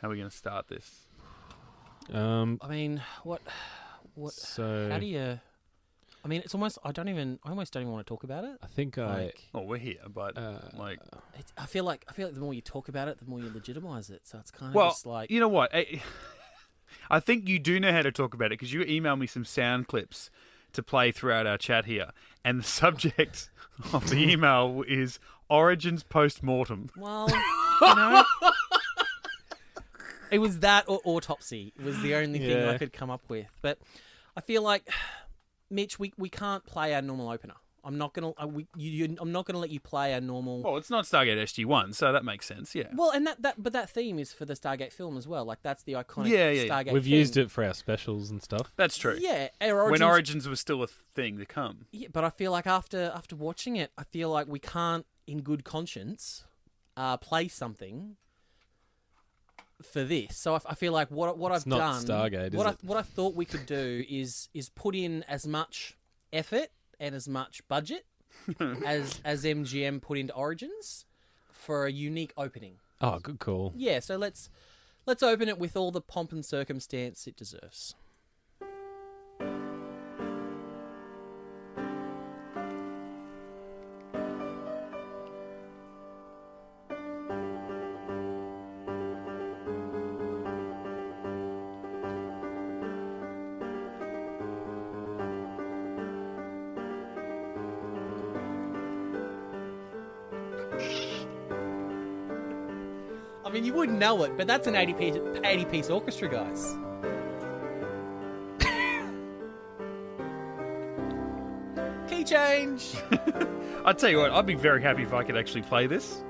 How are we going to start this? I mean, what? So How do you? I mean, it's almost. I almost don't even want to talk about it. I think Well, we're here, but I feel like the more you talk about it, the more you legitimize it. So it's kind of just like, you know what? I think you do know how to talk about it because you emailed me some sound clips to play throughout our chat here, and the subject of the email is Origins post-mortem. well, you know, it was that or autopsy. It was the only thing I could come up with. But I feel like, Mitch, we can't play our normal opener. I'm not gonna I'm not gonna let you play our normal. Well, it's not Stargate SG-1, so that makes sense. Yeah. Well, and that theme is for the Stargate film as well. Like that's the iconic Stargate. we've theme. used it for our specials and stuff. That's true. Yeah, When Origins was still a thing to come. Yeah, but I feel like after watching it, I feel like we can't, in good conscience, play something for this. So I feel like what I've not done, Stargate, what I thought we could do is put in as much effort and as much budget as MGM put into Origins for a unique opening. Oh, good call. Yeah, so let's open it with all the pomp and circumstance it deserves. I mean, you wouldn't know it, but that's an 80-piece orchestra, guys. Key change. I'll tell you what, I'd be very happy if I could actually play this.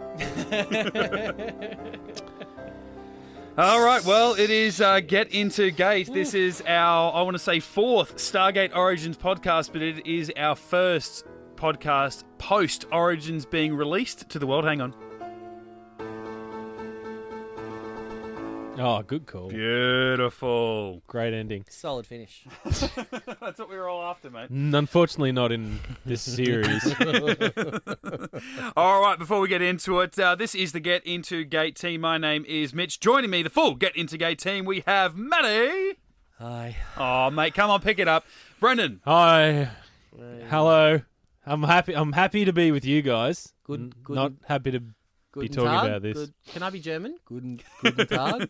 All right, well, it is Get Into Gate. This is our, I want to say, 4th Stargate Origins podcast, but it is our first podcast post-Origins being released to the world. Hang on. Oh, good call. Beautiful. Great ending. Solid finish. That's what we were all after, mate. Unfortunately, not in this series. All right, before we get into it, this is the Get Into Gate team. My name is Mitch. Joining me, the full Get Into Gate team, we have Matty. Hi. Oh, mate, come on, pick it up. Brendan. Hi. Hello. I'm happy to be with you guys. Good. Not happy to be talking about this. Good. Can I be German? Guten Tag.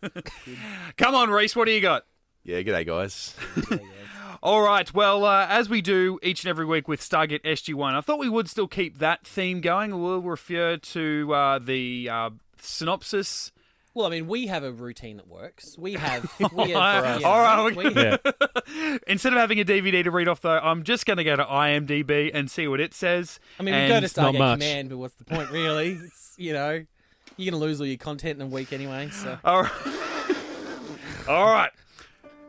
Come on, Rhys, what do you got? Yeah, g'day, guys. All right, well, as we do each and every week with Stargate SG-1, I thought we would still keep that theme going. We'll refer to the synopsis. Well, I mean, we have a routine that works. We have. All right. Yeah. Instead of having a DVD to read off, though, I'm just going to go to IMDb and see what it says. I mean, we go to Stargate Command, but what's the point, really? It's, you're going to lose all your content in a week anyway. So. All right.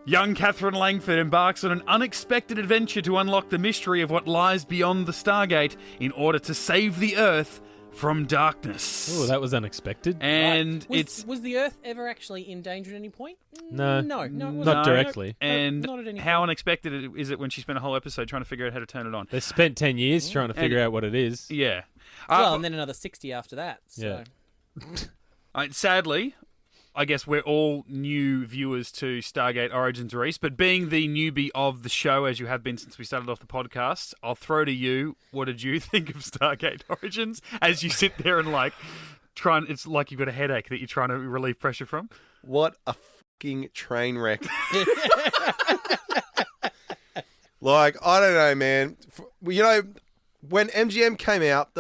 Young Catherine Langford embarks on an unexpected adventure to unlock the mystery of what lies beyond the Stargate in order to save the Earth from darkness. Oh, that was unexpected. And was the Earth ever actually in danger at any point? No. No, it wasn't. Not directly. And not at any how point. unexpected is it when she spent a whole episode trying to figure out how to turn it on? They spent 10 years trying to figure out what it is. Yeah. Well, and then another 60 after that. So. Yeah. Sadly, I guess we're all new viewers to Stargate Origins, Rhys, but being the newbie of the show, as you have been since we started off the podcast, I'll throw to you, what did you think of Stargate Origins as you sit there and it's like you've got a headache that you're trying to relieve pressure from? What a fucking train wreck. Like, I don't know, man. You know, when MGM came out,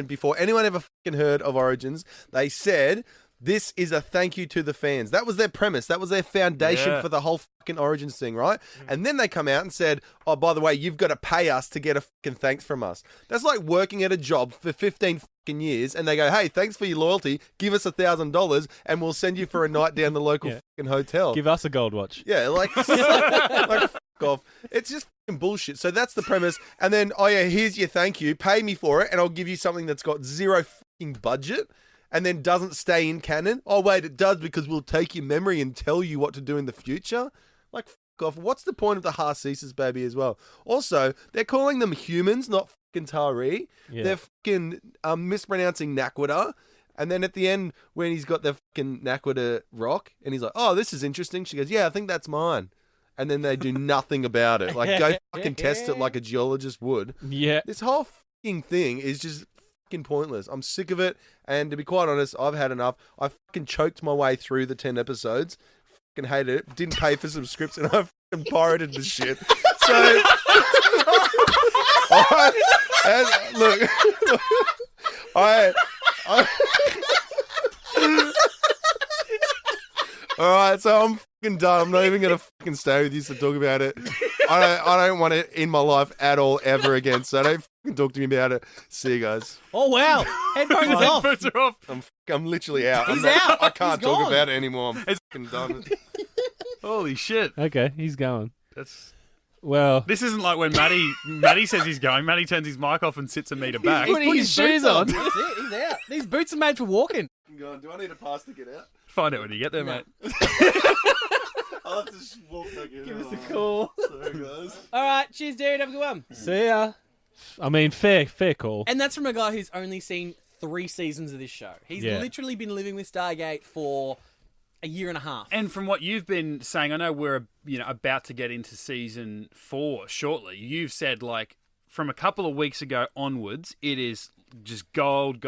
before anyone ever fucking heard of Origins, they said, this is a thank you to the fans. That was their premise. That was their foundation for the whole fucking Origins thing, right? And then they come out and said, oh, by the way, you've got to pay us to get a fucking thanks from us. That's like working at a job for 15 fucking years and they go, hey, thanks for your loyalty. Give us $1,000 and we'll send you for a night down the local fucking hotel. Give us a gold watch. Yeah, like fuck off. It's just fucking bullshit. So that's the premise. And then, oh yeah, here's your thank you. Pay me for it and I'll give you something that's got zero fucking budget. And then doesn't stay in canon. Oh, wait, it does because we'll take your memory and tell you what to do in the future. Like, fuck off. What's the point of the Harcesis baby as well? Also, they're calling them humans, not fucking Tari. Yeah. They're fucking mispronouncing Nakwita. And then at the end, when he's got the fucking Naquita rock, and he's like, "Oh, this is interesting," she goes, "Yeah, I think that's mine." And then they do nothing about it. Like, go fucking test it like a geologist would. Yeah. This whole fucking thing is just fucking pointless. I'm sick of it. And to be quite honest, I've had enough. I fucking choked my way through the 10 episodes. Fucking hated it. Didn't pay for some scripts, and I fucking pirated the shit. So, look, I all right, so I'm fucking done. I'm not even gonna fucking stay with you to talk about it. I don't want it in my life at all ever again. So don't fucking talk to me about it. See you guys. Oh wow, headphones off. Headphones are off. I'm literally out. He's out. I can't He's talk gone. about it anymore. I'm fucking done. Holy shit. Okay, he's going. That's... Well, This isn't like when Matty says he's going. Matty turns his mic off and sits a meter back. He's putting his shoes on. That's it. He's out. These boots are made for walking. Do I need a pass to get out? Find out when you get there, mate. I'll have to just walk back in. Give us a call. Sorry, guys. All right, cheers, dude. Have a good one. see ya. I mean, fair call. And that's from a guy who's only seen 3 seasons of this show. He's literally been living with Stargate for a year and a half. And from what you've been saying, I know we're about to get into season 4 shortly. You've said like from a couple of weeks ago onwards, it is just gold.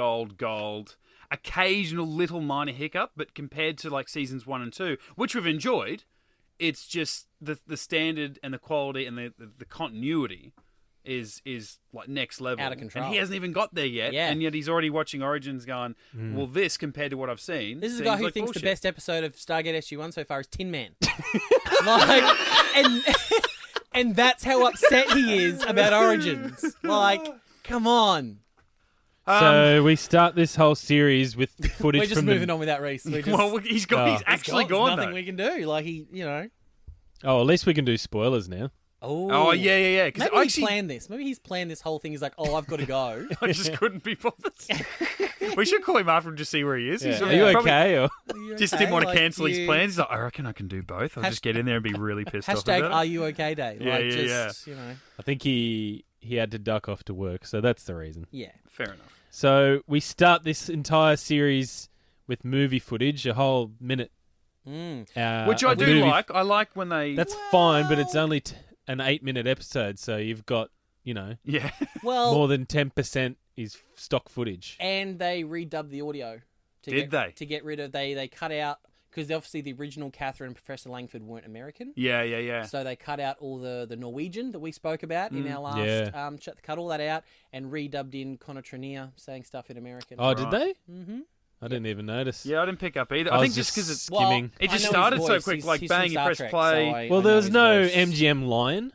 Occasional little minor hiccup, but compared to like seasons 1 and 2, which we've enjoyed, it's just the standard and the quality and the continuity is like next level. Out of control. And he hasn't even got there yet. Yeah. And yet he's already watching Origins going, well, this compared to what I've seen. This is a seems guy who like thinks bullshit. the best episode of Stargate SG-1 so far is Tin Man. Like, and that's how upset he is about Origins. Like, come on. So we start this whole series with footage We're just from moving on without Rhys. We're just, Well, he's got. Oh. He's actually There's gone nothing though. we can do. Like, he. Oh, at least we can do spoilers now. Oh yeah. Because Maybe I he's actually, planned this. Maybe he's planned this whole thing. He's like, oh, I've got to go. I just couldn't be bothered. We should call him after and just see where he is. He's Yeah. Are you probably okay? Or? just didn't want to cancel his plans. He's like, I reckon I can do both. I'll just get in there and be really pissed off Hashtag about Are it. You Okay Day. Yeah, Like, yeah, just, you know. I think he had to duck off to work, so that's the reason. Yeah. Fair enough. So we start this entire series with movie footage, a whole minute. Which I of do movie like. I like when they. That's fine, but it's only an 8-minute episode, so you've got, yeah. Well, more than 10% is stock footage. and they redubbed the audio. To get rid of they cut out because obviously the original Catherine and Professor Langford weren't American. Yeah. So they cut out all the Norwegian that we spoke about in our last cut all that out and redubbed in Connor Trenier saying stuff in American. Oh, did they? Mm-hmm. I didn't even notice. Yeah, I didn't pick up either. I I think was just because it's. skimming. It I just know started his so voice. quick, like He's bang, from you Star press Trek, play. so I Well, know there was his no voice. MGM lion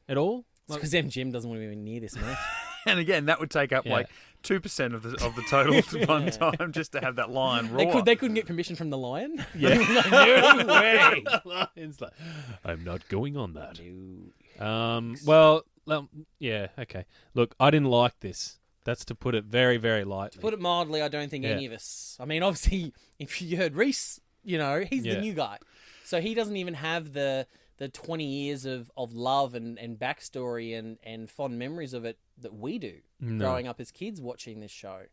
at all. It's because MGM doesn't want to be even near this, mate. And again, that would take up like 2% of the total at one time just to have that line roar. They couldn't get permission from the lion. Yeah. No way. It's like, I'm not going on that. No. Well, yeah, okay. Look, I didn't like this. That's to put it very, very lightly. To put it mildly, I don't think any of us. I mean, obviously, if you heard Rhys, he's the new guy, so he doesn't even have the 20 years of love and backstory and fond memories of it that we do growing up as kids watching this show.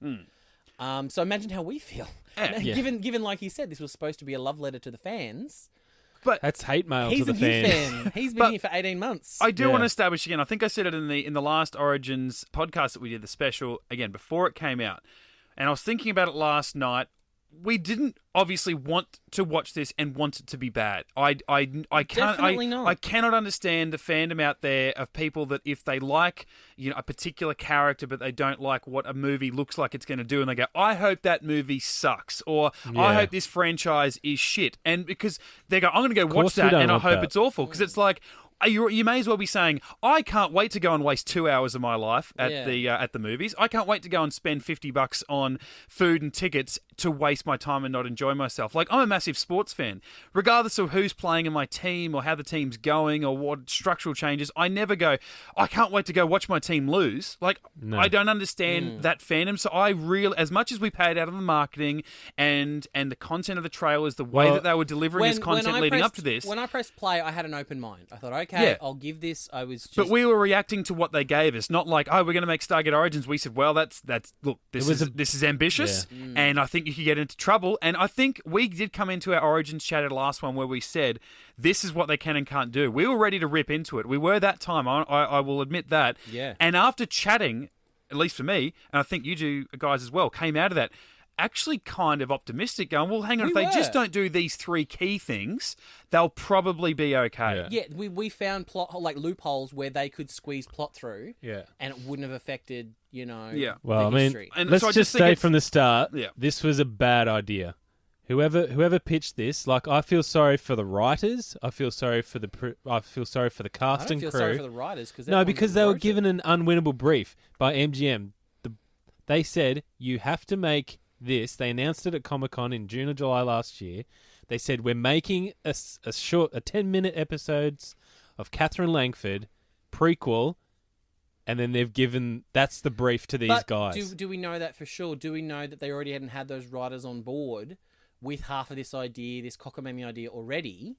So imagine how we feel. Yeah. Given like he said, this was supposed to be a love letter to the fans. That's hate mail He's to a the new fans. fan. He's been here for 18 months. I do want to establish again. I think I said it in the last Origins podcast that we did, the special again before it came out, and I was thinking about it last night. We didn't obviously want to watch this and want it to be bad. I can't. Definitely not. I cannot understand the fandom out there of people that if they like a particular character but they don't like what a movie looks like it's going to do, and they go, I hope that movie sucks, or I hope this franchise is shit, and because they go, I'm going to go watch that and I hope it's awful, because it's like. You may as well be saying, I can't wait to go and waste 2 hours of my life at the movies. I can't wait to go and spend $50 on food and tickets to waste my time and not enjoy myself. Like, I'm a massive sports fan. Regardless of who's playing in my team or how the team's going or what structural changes, I never go, I can't wait to go watch my team lose. Like, I don't understand that fandom. So I really, as much as we paid out on the marketing and the content of the trailers, the way that they were delivering this content leading up to this. When I pressed play, I had an open mind. I thought, okay, Yeah. I'll give this. I was just... But we were reacting to what they gave us, not like, oh, we're going to make Stargate Origins. We said, well, that's look, this is ambitious, and I think you could get into trouble. And I think we did come into our Origins chat at the last one where we said, this is what they can and can't do. We were ready to rip into it. We were that time. I will admit that. Yeah. And after chatting, at least for me, and I think you two guys as well, came out of that actually kind of optimistic, going, well, hang on, if they just don't do these three key things, they'll probably be okay. Yeah, we found plot like loopholes where they could squeeze plot through, Yeah. and it wouldn't have affected, Yeah. Well, I the mean, history. And let's so I just just think say it's- from the start, Yeah. this was a bad idea. Whoever pitched this, like, I feel sorry for the writers. I feel sorry for the cast I don't and feel crew. sorry for the writers because No, because they were given an unwinnable brief by MGM. They said, you have to make this. They announced it at Comic-Con in June or July last year. They said, we're making a 10-minute episodes of Catherine Langford prequel, and then they've given... That's the brief to these guys. Do we know that for sure? Do we know that they already hadn't had those writers on board with half of this idea, this cockamamie idea already?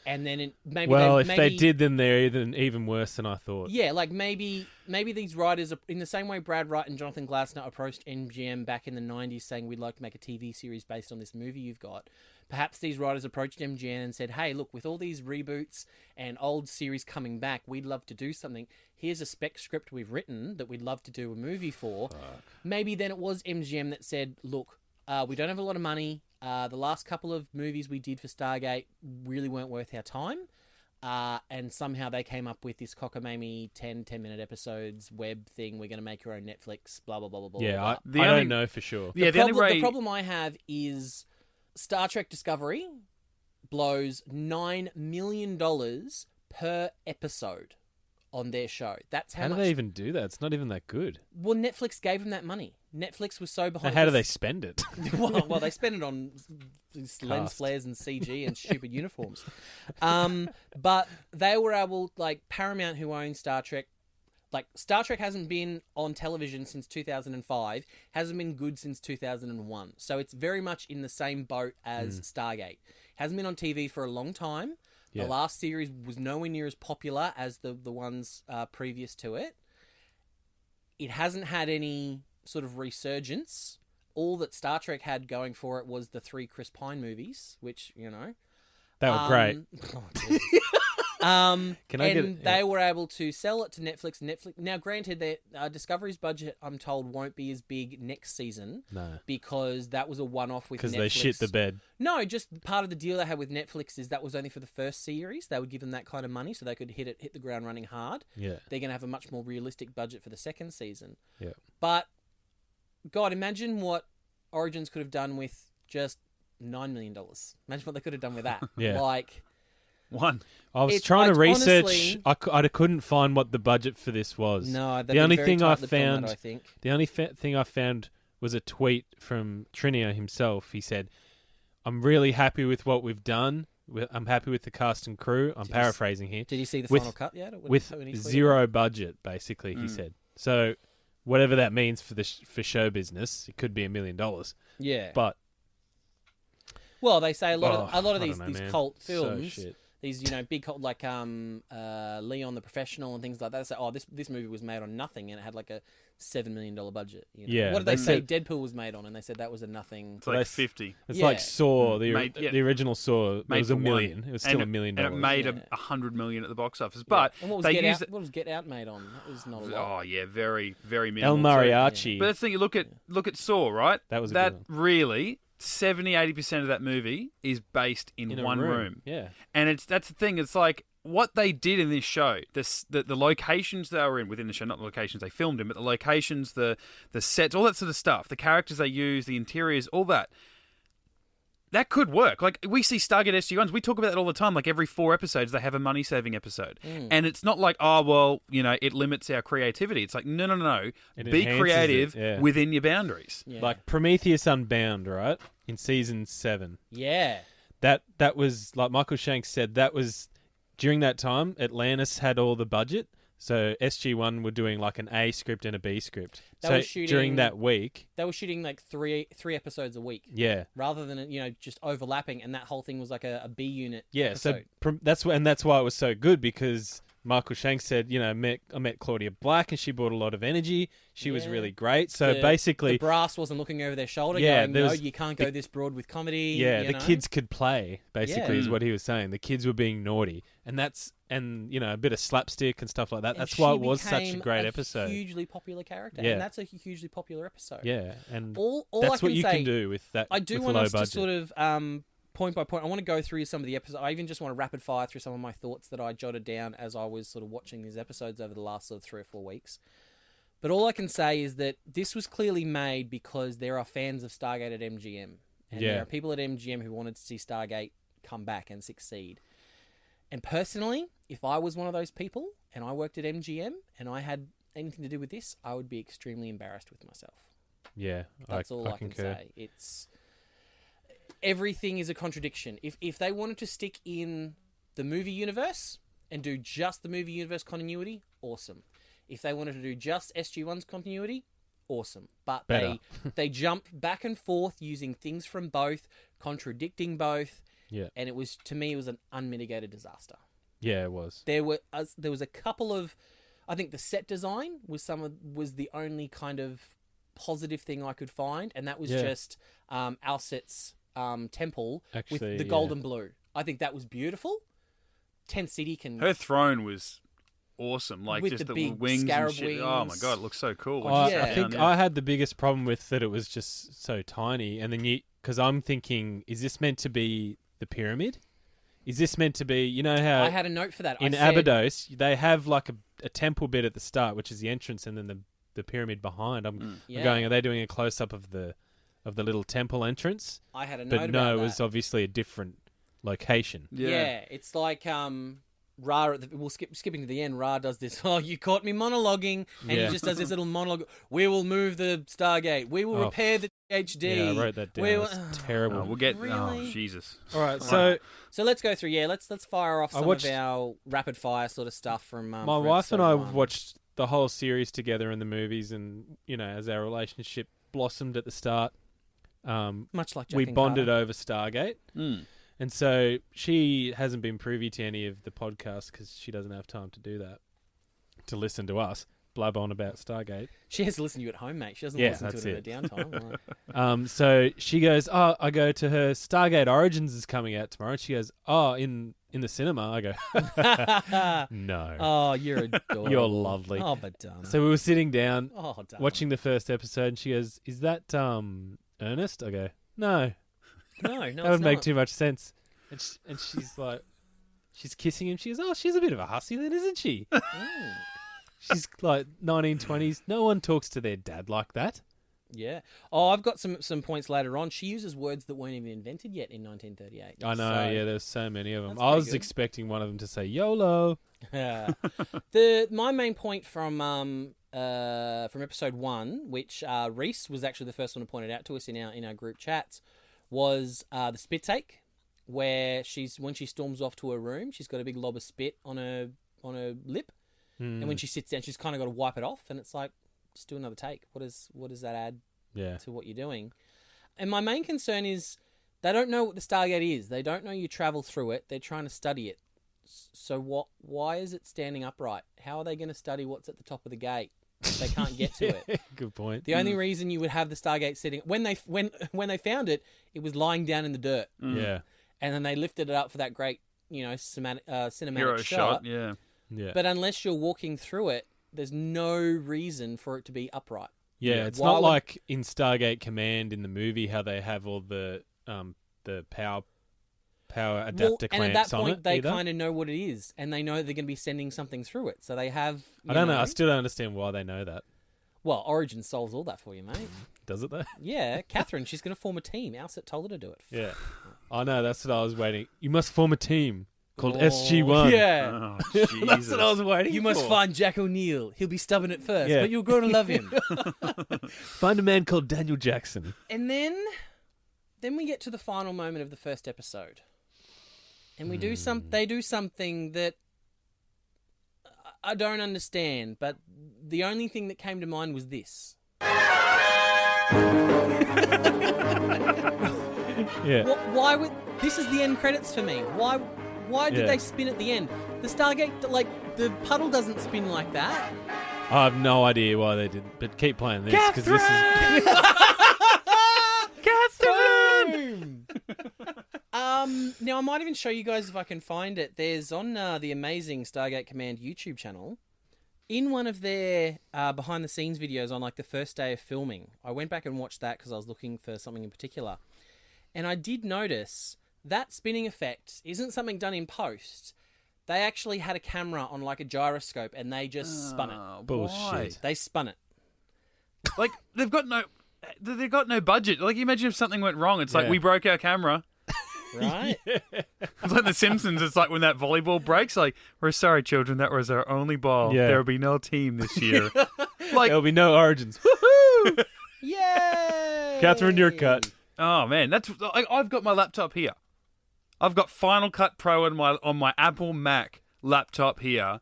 And then maybe if they did, then they're even worse than I thought. Yeah, like maybe these writers, are, in the same way Brad Wright and Jonathan Glassner approached MGM back in the 90s saying, we'd like to make a TV series based on this movie you've got. Perhaps these writers approached MGM and said, hey, look, with all these reboots and old series coming back, we'd love to do something. Here's a spec script we've written that we'd love to do a movie for. Maybe then it was MGM that said, look, we don't have a lot of money. The last couple of movies we did for Stargate really weren't worth our time. And somehow they came up with this cockamamie 10-minute episodes web thing. We're going to make your own Netflix, blah, blah, blah, blah, blah. Yeah, blah. I don't know for sure. Yeah, The problem I have is Star Trek Discovery blows $9 million per episode on their show. That's how How do much... they even do that? It's not even that good. Well, Netflix gave them that money. Netflix was so behind... How do they spend it? well, they spend it on lens flares and CG and stupid uniforms. But they were able, like Paramount, who owns Star Trek, like Star Trek hasn't been on television since 2005, hasn't been good since 2001. So it's very much in the same boat as Stargate. Hasn't been on TV for a long time. Yeah. The last series was nowhere near as popular as the ones previous to it. It hasn't had any sort of resurgence. All that Star Trek had going for it was the 3 Chris Pine movies, which, you know... They were great. Can I they were able to sell it to Netflix. Now, granted, their Discovery's budget, I'm told, won't be as big next season. No. Because that was a one-off with Netflix. Because they shit the bed. No, just part of the deal they had with Netflix is that was only for the first series. They would give them that kind of money so they could hit the ground running hard. Yeah. They're going to have a much more realistic budget for the second season. Yeah. But, God, imagine what Origins could have done with just $9 million. Imagine what they could have done with that. Yeah. Like... One. I was It's trying to like, research. honestly- I couldn't find what the budget for this was. No, the only thing I found, found, I think. the only thing I found was a tweet from Trinia himself. He said, "I'm really happy with what we've done. I'm happy with the cast and crew." I'm paraphrasing here. Did you see the With- final cut yet? Or With when he tweeted zero budget, basically, he said. So, whatever that means for for show business, it could be $1 million. it? Yeah. But Well, they say a lot of I these don't know, man. cult So films, shit. these big cult like Leon the Professional and things like that. They say, this movie was made on nothing and it had like a $7 million budget. You know? Yeah, What did they they say? said- Deadpool was made on, and they said that was a nothing. It's like 50. It's Yeah. like Saw, the original Saw. It Made was $1 for million. one. It was still $1 million. And it made Yeah. $100 million at the box office. But And what was they Get used Out? What was Get Out made on? That was not a it. lot. Oh, yeah, very, very El minimal. too. Mariachi. But that's the thing, you look at Saw, right? That was a that good one. really 70-80% of that movie is based in a one room. Yeah. And that's the thing. It's like what they did in this show. The locations they were in within the show, not the locations they filmed in, but the locations, the sets, all that sort of stuff. The characters they use, the interiors, all that. That could work. Like, we see Stargate SG-1s. We talk about that all the time. Like, every 4 episodes, they have a money-saving episode. And it's not like, oh, well, it limits our creativity. It's like, no. It Be enhances creative it, yeah. within your boundaries. Yeah. Like Prometheus Unbound, right? In season 7. Yeah. That was, like Michael Shanks said, that was, during that time, Atlantis had all the budget. So SG1 were doing like an A script and a B script. They so were shooting- during that week, They were shooting like three episodes a week. yeah. Rather than just overlapping, and that whole thing was like a B unit. Yeah, episode. so that's why it was so good, because Michael Shanks said, I met Claudia Black and she brought a lot of energy. She was Yeah. really great. So The basically, brass wasn't looking over their shoulder. Yeah, going, there no, was- you can't go this broad with comedy. yeah, you the know? kids could play. Basically, Yeah. is what he was saying. The kids were being naughty, and a bit of slapstick and stuff like that. And That's why she it was such a became great episode. Hugely popular character, Yeah. and that's a hugely popular episode. Yeah, and All that's I can what you say, can do with that. I do with want low us budget. to sort of point by point. I want to go through some of the episodes. I even just want to rapid fire through some of my thoughts that I jotted down as I was sort of watching these episodes over the last sort of 3 or 4 weeks. But all I can say is that this was clearly made because there are fans of Stargate at MGM, and Yeah. there are people at MGM who wanted to see Stargate come back and succeed. And personally, if I was one of those people and I worked at MGM and I had anything to do with this, I would be extremely embarrassed with myself. Yeah, That's all I can say. It's everything is a contradiction. If they wanted to stick in the movie universe and do just the movie universe continuity, awesome. If they wanted to do just SG1's continuity, awesome. But Better. they jump back and forth using things from both, contradicting both, Yeah, and it was, to me, it was an unmitigated disaster. yeah, it was. There was a couple of, I think the set design was the only kind of positive thing I could find, and that was Yeah. just Alset's temple Actually, with the yeah. gold and blue. I think that was beautiful. Tent City can. Her throne was awesome. Like With just the the big wings and scarab shit. Oh my wings. god, it looks so cool. when I she sat think down, I had the biggest problem with that. It was just so tiny, and then because I'm thinking, is this meant to be the pyramid? Is this meant to be, how I had a note for that. in I said, Abydos they have like a temple bit at the start, which is the entrance, and then the pyramid behind. I'm Yeah. going, are they doing a close up of the little temple entrance? I had a note But about no, it that. was obviously a different location. Yeah. It's like Ra. Skipping to the end. Ra does this. Oh, you caught me monologuing, and Yeah. he just does this little monologue. We will move the Stargate. We will Oh, repair the HD. Yeah, I wrote that down. We It will- was terrible. Oh, we'll get. Really? Oh Jesus! All right, so So let's go through. Yeah, let's fire off some watched- of our rapid fire sort of stuff from. my from wife and episode I one. watched the whole series together in the movies, and as our relationship blossomed at the start, much like Jack we and bonded Carter. over Stargate. Mm. And so she hasn't been privy to any of the podcasts because she doesn't have time to do that, to listen to us blab on about Stargate. She has to listen to you at home, mate. She doesn't Yeah, listen to that's it in her downtime. Right. So she goes, oh, I go to her, Stargate Origins is coming out tomorrow. And she goes, oh, in the cinema. I go, no. Oh, you're adorable. You're lovely. Oh, but dumb. So we were sitting down Oh, dumb. watching the first episode, and she goes, is that Ernest? I go, no. No, That it's would make not. too much sense. And she's like, she's kissing him. She goes, oh, she's a bit of a hussy then, isn't she? Mm. She's like 1920s. No one talks to their dad like that. Yeah. Oh, I've got some points later on. She uses words that weren't even invented yet in 1938. I know, So- yeah, there's so many of them. That's I was pretty good. expecting one of them to say YOLO. Yeah. My main point from episode 1, which Rhys was actually the first one to point it out to us in our group chats, was the spit take, where when she storms off to her room, she's got a big lob of spit on her lip, and when she sits down, she's kind of got to wipe it off, and it's like, just do another take. What does that add Yeah. to what you're doing? And my main concern is they don't know what the Stargate is. They don't know you travel through it. They're trying to study it. So why is it standing upright? How are they going to study what's at the top of the gate if they can't get to it? Good point. The only reason you would have the Stargate sitting when they found it, it was lying down in the dirt, Yeah. and then they lifted it up for that great cinematic Hero shot. shot. Yeah. Yeah. But unless you're walking through it, there's no reason for it to be upright. Yeah, it's Why not would- like in Stargate Command in the movie how they have all the power adapter and at clamps that on point, it. they either. kind of know what it is, and they know they're going to be sending something through it. So they have. I don't know. I still don't understand why they know that. Well, Origin solves all that for you, mate. Does it though? Yeah, Catherine, she's going to form a team. Alset told her to do it. Yeah. I know. That's what I was waiting. You must form a team called Oh, SG1. Yeah. Oh Jesus! That's what I was waiting You for. must find Jack O'Neill. He'll be stubborn at first, Yeah. but you'll grow to love him. Find a man called Daniel Jackson. And then we get to the final moment of the first episode, and they do something that I don't understand, but the only thing that came to mind was this. Yeah. Why would this is the end credits for me? Why did they spin at the end? The Stargate, like the puddle doesn't spin like that. I have no idea why they didn't, but keep playing this because this is. Catherine! Now I might even show you guys if I can find it. There's on the amazing Stargate Command YouTube channel. In one of their behind the scenes videos on like the first day of filming, I went back and watched that because I was looking for something in particular. And I did notice that spinning effect isn't something done in post. They actually had a camera on like a gyroscope and they just spun it. Bullshit. They spun it. Like they've got no budget. Like imagine if something went wrong. It's like we broke our camera. Right? It's like The Simpsons. It's like when that volleyball breaks. Like we're sorry, children. That was our only ball. Yeah. There will be no team this year. Like There'll be no Origins. Woohoo! Yay! Catherine, your cut. oh man, that's like, I've got my laptop here. I've got Final Cut Pro on my Apple Mac laptop here.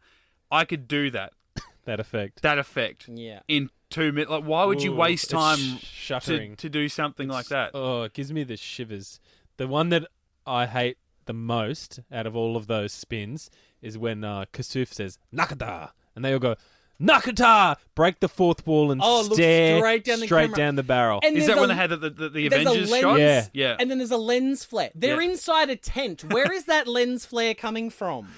I could do that. That effect. Yeah. In 2 minutes. Like, why would you Ooh, waste it's time shuddering. to do something like that? Oh, it gives me the shivers. The one that I hate the most out of all of those spins is when Kasuf says Nakata, and they all go Nakata, break the fourth wall and look stare straight down the barrel. And Is there's that when a- they had the there's Avengers a lens, shot? Yeah. Yeah. And then there's a lens flare. They're Yeah. inside a tent. Where is that lens flare coming from?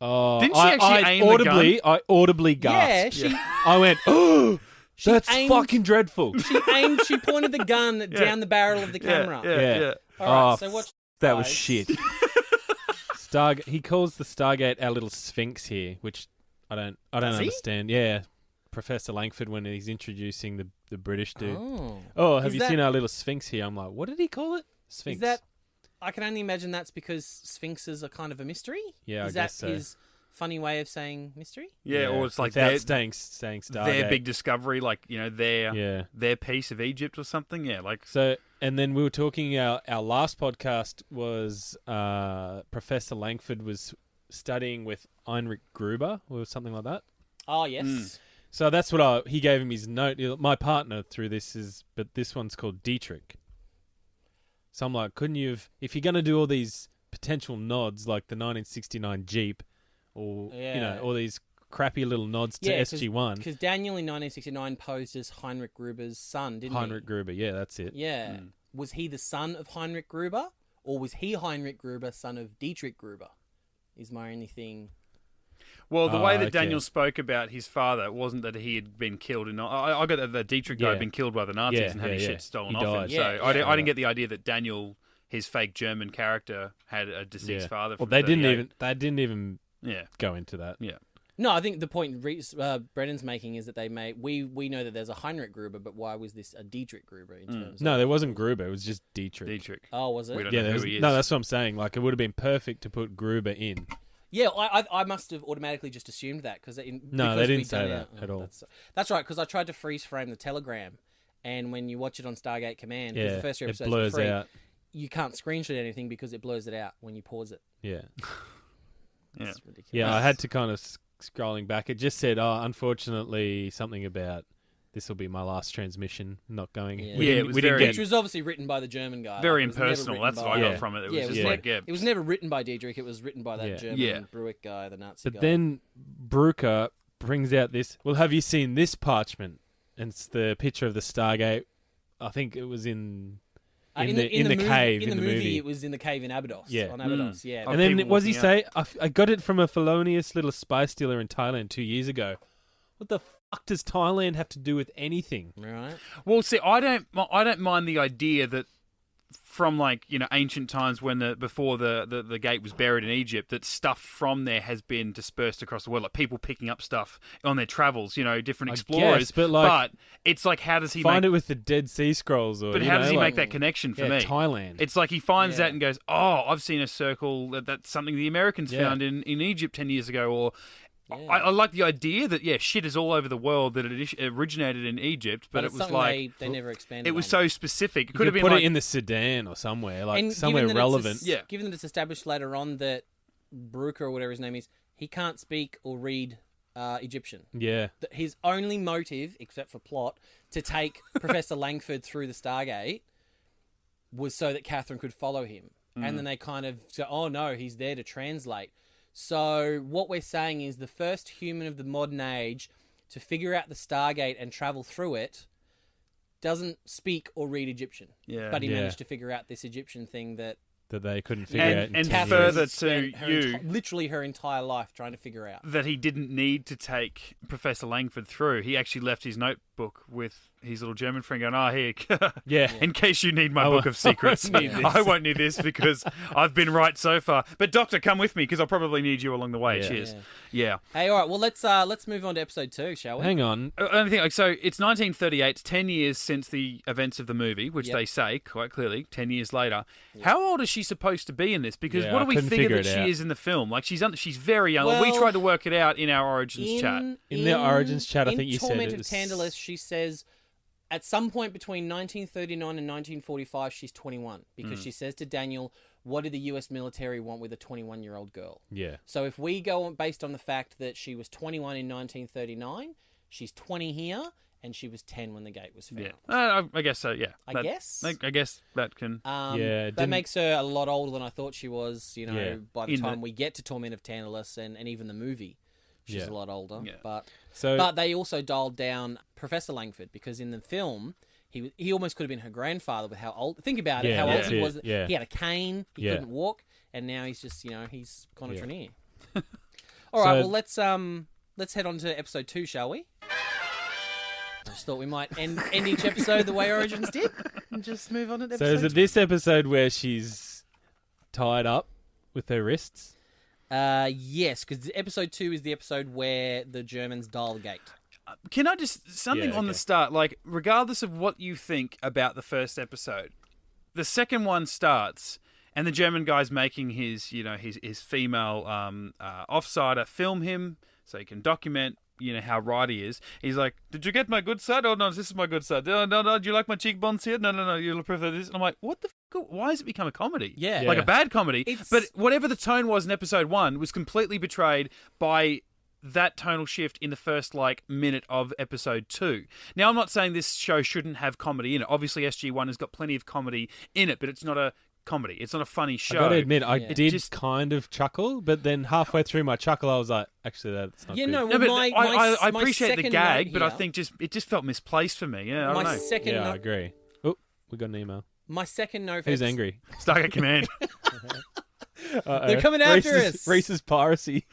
Oh, Didn't she actually aim the gun? I audibly Yeah, gasped. she I went, oh, that's aimed- fucking dreadful. she pointed the gun down the barrel of the camera. Yeah. All right, Oh, so watch that was guys. shit. He calls the Stargate our little Sphinx here, which I don't Does he? understand. Yeah, Professor Langford when he's introducing the British dude. Oh. Oh, have Is you that- seen our little Sphinx here? I'm like, what did he call it? Sphinx. Is that? I can only imagine that's because sphinxes are kind of a mystery. Yeah, I is guess that so. his funny way of saying mystery? Yeah, or it's like without their saying Stargate. big discovery, like, you know, Yeah. their piece of Egypt or something. Yeah, like So, and then we were talking, our last podcast was Professor Langford was studying with Heinrich Gruber or something like that. Oh yes. Mm. So that's what he gave him his note. My partner through this but this one's called Dietrich. So I'm like, couldn't you have, if you're going to do all these potential nods like the 1969 Jeep or, Yeah. all these crappy little nods to SG-1. Because Daniel in 1969 posed as Heinrich Gruber's son, didn't Heinrich Gruber, yeah, that's it. he? Yeah. Was he the son of Heinrich Gruber, or was he Heinrich Gruber, son of Dietrich Gruber? Is my only thing. well, the way that okay. Daniel spoke about his father wasn't that he had been killed. I got that the Dietrich guy Yeah. had been killed by the Nazis Yeah, and had his yeah, shit yeah. stolen He off him. died. So Yeah, I yeah. didn't get the idea that Daniel, his fake German character, had a deceased father. Well, From they didn't 38. even Yeah. go into that. Yeah. No, I think the point Rhys, Brennan's making is that they we know that there's a Heinrich Gruber, but why was this a Dietrich Gruber in terms? No, of... there wasn't Gruber. It was just Dietrich. Dietrich. Oh, was it? We don't Yeah, know there who was, he is. no, that's what I'm saying. Like, it would have been perfect to put Gruber in. Yeah, I must have automatically just assumed that because No, because they didn't we'd say done that our- at all. That's right, because I tried to freeze frame the telegram, and when you watch it on Stargate Command, because Yeah, the first two it episodes blurs are free, out. you can't screenshot anything because it blurs it out when you pause it. Yeah. Yeah. It's ridiculous. Yeah, I had to kind of scrolling back. It just said, unfortunately, something about this will be my last transmission, not going. Yeah. We Yeah, didn't- it was we didn't very- Which was obviously written by the German guy. Very Like, it was never impersonal. written That's what I by- got from it. It was Yeah, just was like, it was never written by Dietrich. It was written by that Yeah. German Yeah. Bruick guy, the Nazi But guy. then Brucker brings out this. Well, have you seen this parchment? And it's the picture of the Stargate. I think it was in the movie, cave in in the the movie, movie. it was in the cave in Abydos. Yeah. On Abydos, yeah. Oh, And then people what does he walking say? I got it from a felonious little spy stealer in Thailand 2 years ago. What the fuck does Thailand have to do with anything? Right. Well, see, I don't mind the idea that from, like, you know, ancient times when before the gate was buried in Egypt, that stuff from there has been dispersed across the world, like people picking up stuff on their travels, you know, different I explorers. guess, but, like, it's like, how does he Find make it with the Dead Sea Scrolls, or But you how know, does he like, make that connection for yeah, me? Thailand. It's like he finds Yeah. that and goes, "Oh, I've seen a circle that's something the Americans Yeah. found in Egypt 10 years ago." Or Yeah. I like the idea that shit is all over the world, that it originated in Egypt, but it it's was something like they never expanded. it was on. so specific. It You could have could been put like it in the Sudan or somewhere, like And somewhere given that relevant. Yeah. Given that it's established later on that Brucker or whatever his name is, he can't speak or read Egyptian. Yeah. His only motive, except for plot, to take Professor Langford through the Stargate was so that Catherine could follow him. And then they kind of go, oh no, he's there to translate. So what we're saying is the first human of the modern age to figure out the Stargate and travel through it doesn't speak or read Egyptian. Yeah. But he managed to figure out this Egyptian thing that they couldn't figure out. And Catherine further to spent you, literally her entire life trying to figure out. that he didn't need to take Professor Langford through. He actually left his notebook with his little German friend going, here, Yeah. in case you need my book of secrets. won't need this. I won't need this because I've been right so far. But Doctor, come with me because I'll probably need you along the way. Yeah. Cheers. Yeah. Hey, all right. Well, let's move on to episode 2, shall we? Hang on. I think so. It's 1938. It's 10 years since the events of the movie, which Yep. they say quite clearly. 10 years later, how old is she supposed to be in this? Because Yeah, what I do we couldn't figure figure that it she out. is in the film? Like she's very young. we Well, tried to work it out in our Origins chat. In the Origins chat, I think you said Torment it of was- Tantalus, she says at some point between 1939 and 1945, she's 21 because she says to Daniel, "What did the U.S. military want with a 21-year-old girl?" Yeah. So if we go on based on the fact that she was 21 in 1939, she's 20 here, and she was 10 when the gate was found. Yeah. I guess so. Yeah. I guess. I guess that can. Yeah, that didn't- makes her a lot older than I thought she was. You know, Yeah. by the In time the- we get to Torment of Tantalus and even the movie, she's Yeah. a lot older. Yeah. But they also dialed down Professor Langford because in the film he almost could have been her grandfather with how old. Think about it, Yeah, how that's old he it, was. yeah. He had a cane. He Yeah. couldn't walk, and now he's just he's gone Yeah. to Trenier. All right, So- well let's head on to episode 2, shall we? I just thought we might end each episode the way Origins did, and just move on to episode. So is it this episode where she's tied up with her wrists? Yes, because episode 2 is the episode where the Germans dial the gate. Can I just something Yeah, on the okay. start? Like, regardless of what you think about the first episode, the second one starts, and the German guy's making his female offsider film him so he can document how right he is. He's like, "Did you get my good side? Oh no, this is my good side. No, do you like my cheekbones here? No, you'll prefer this." And I'm like, "What the fuck? Why has it become a comedy? Yeah. Like Yeah. a bad comedy." It's- But whatever the tone was in episode 1 was completely betrayed by that tonal shift in the first minute of episode 2. Now, I'm not saying this show shouldn't have comedy in it. Obviously, SG1 has got plenty of comedy in it, but it's not a comedy. It's not a funny show. I got to admit, I Yeah. did Just- kind of chuckle, but then halfway through my chuckle, I was like, actually, that's not Yeah, good. no, No, but my I my appreciate the second gag, note but I here- think it just felt misplaced for me. Yeah, I don't my know. second Yeah, I note, agree. Oh, we got an email. my second note. For Who's episode- angry? Stargate Command. Uh-oh. They're coming after us. Reese's piracy.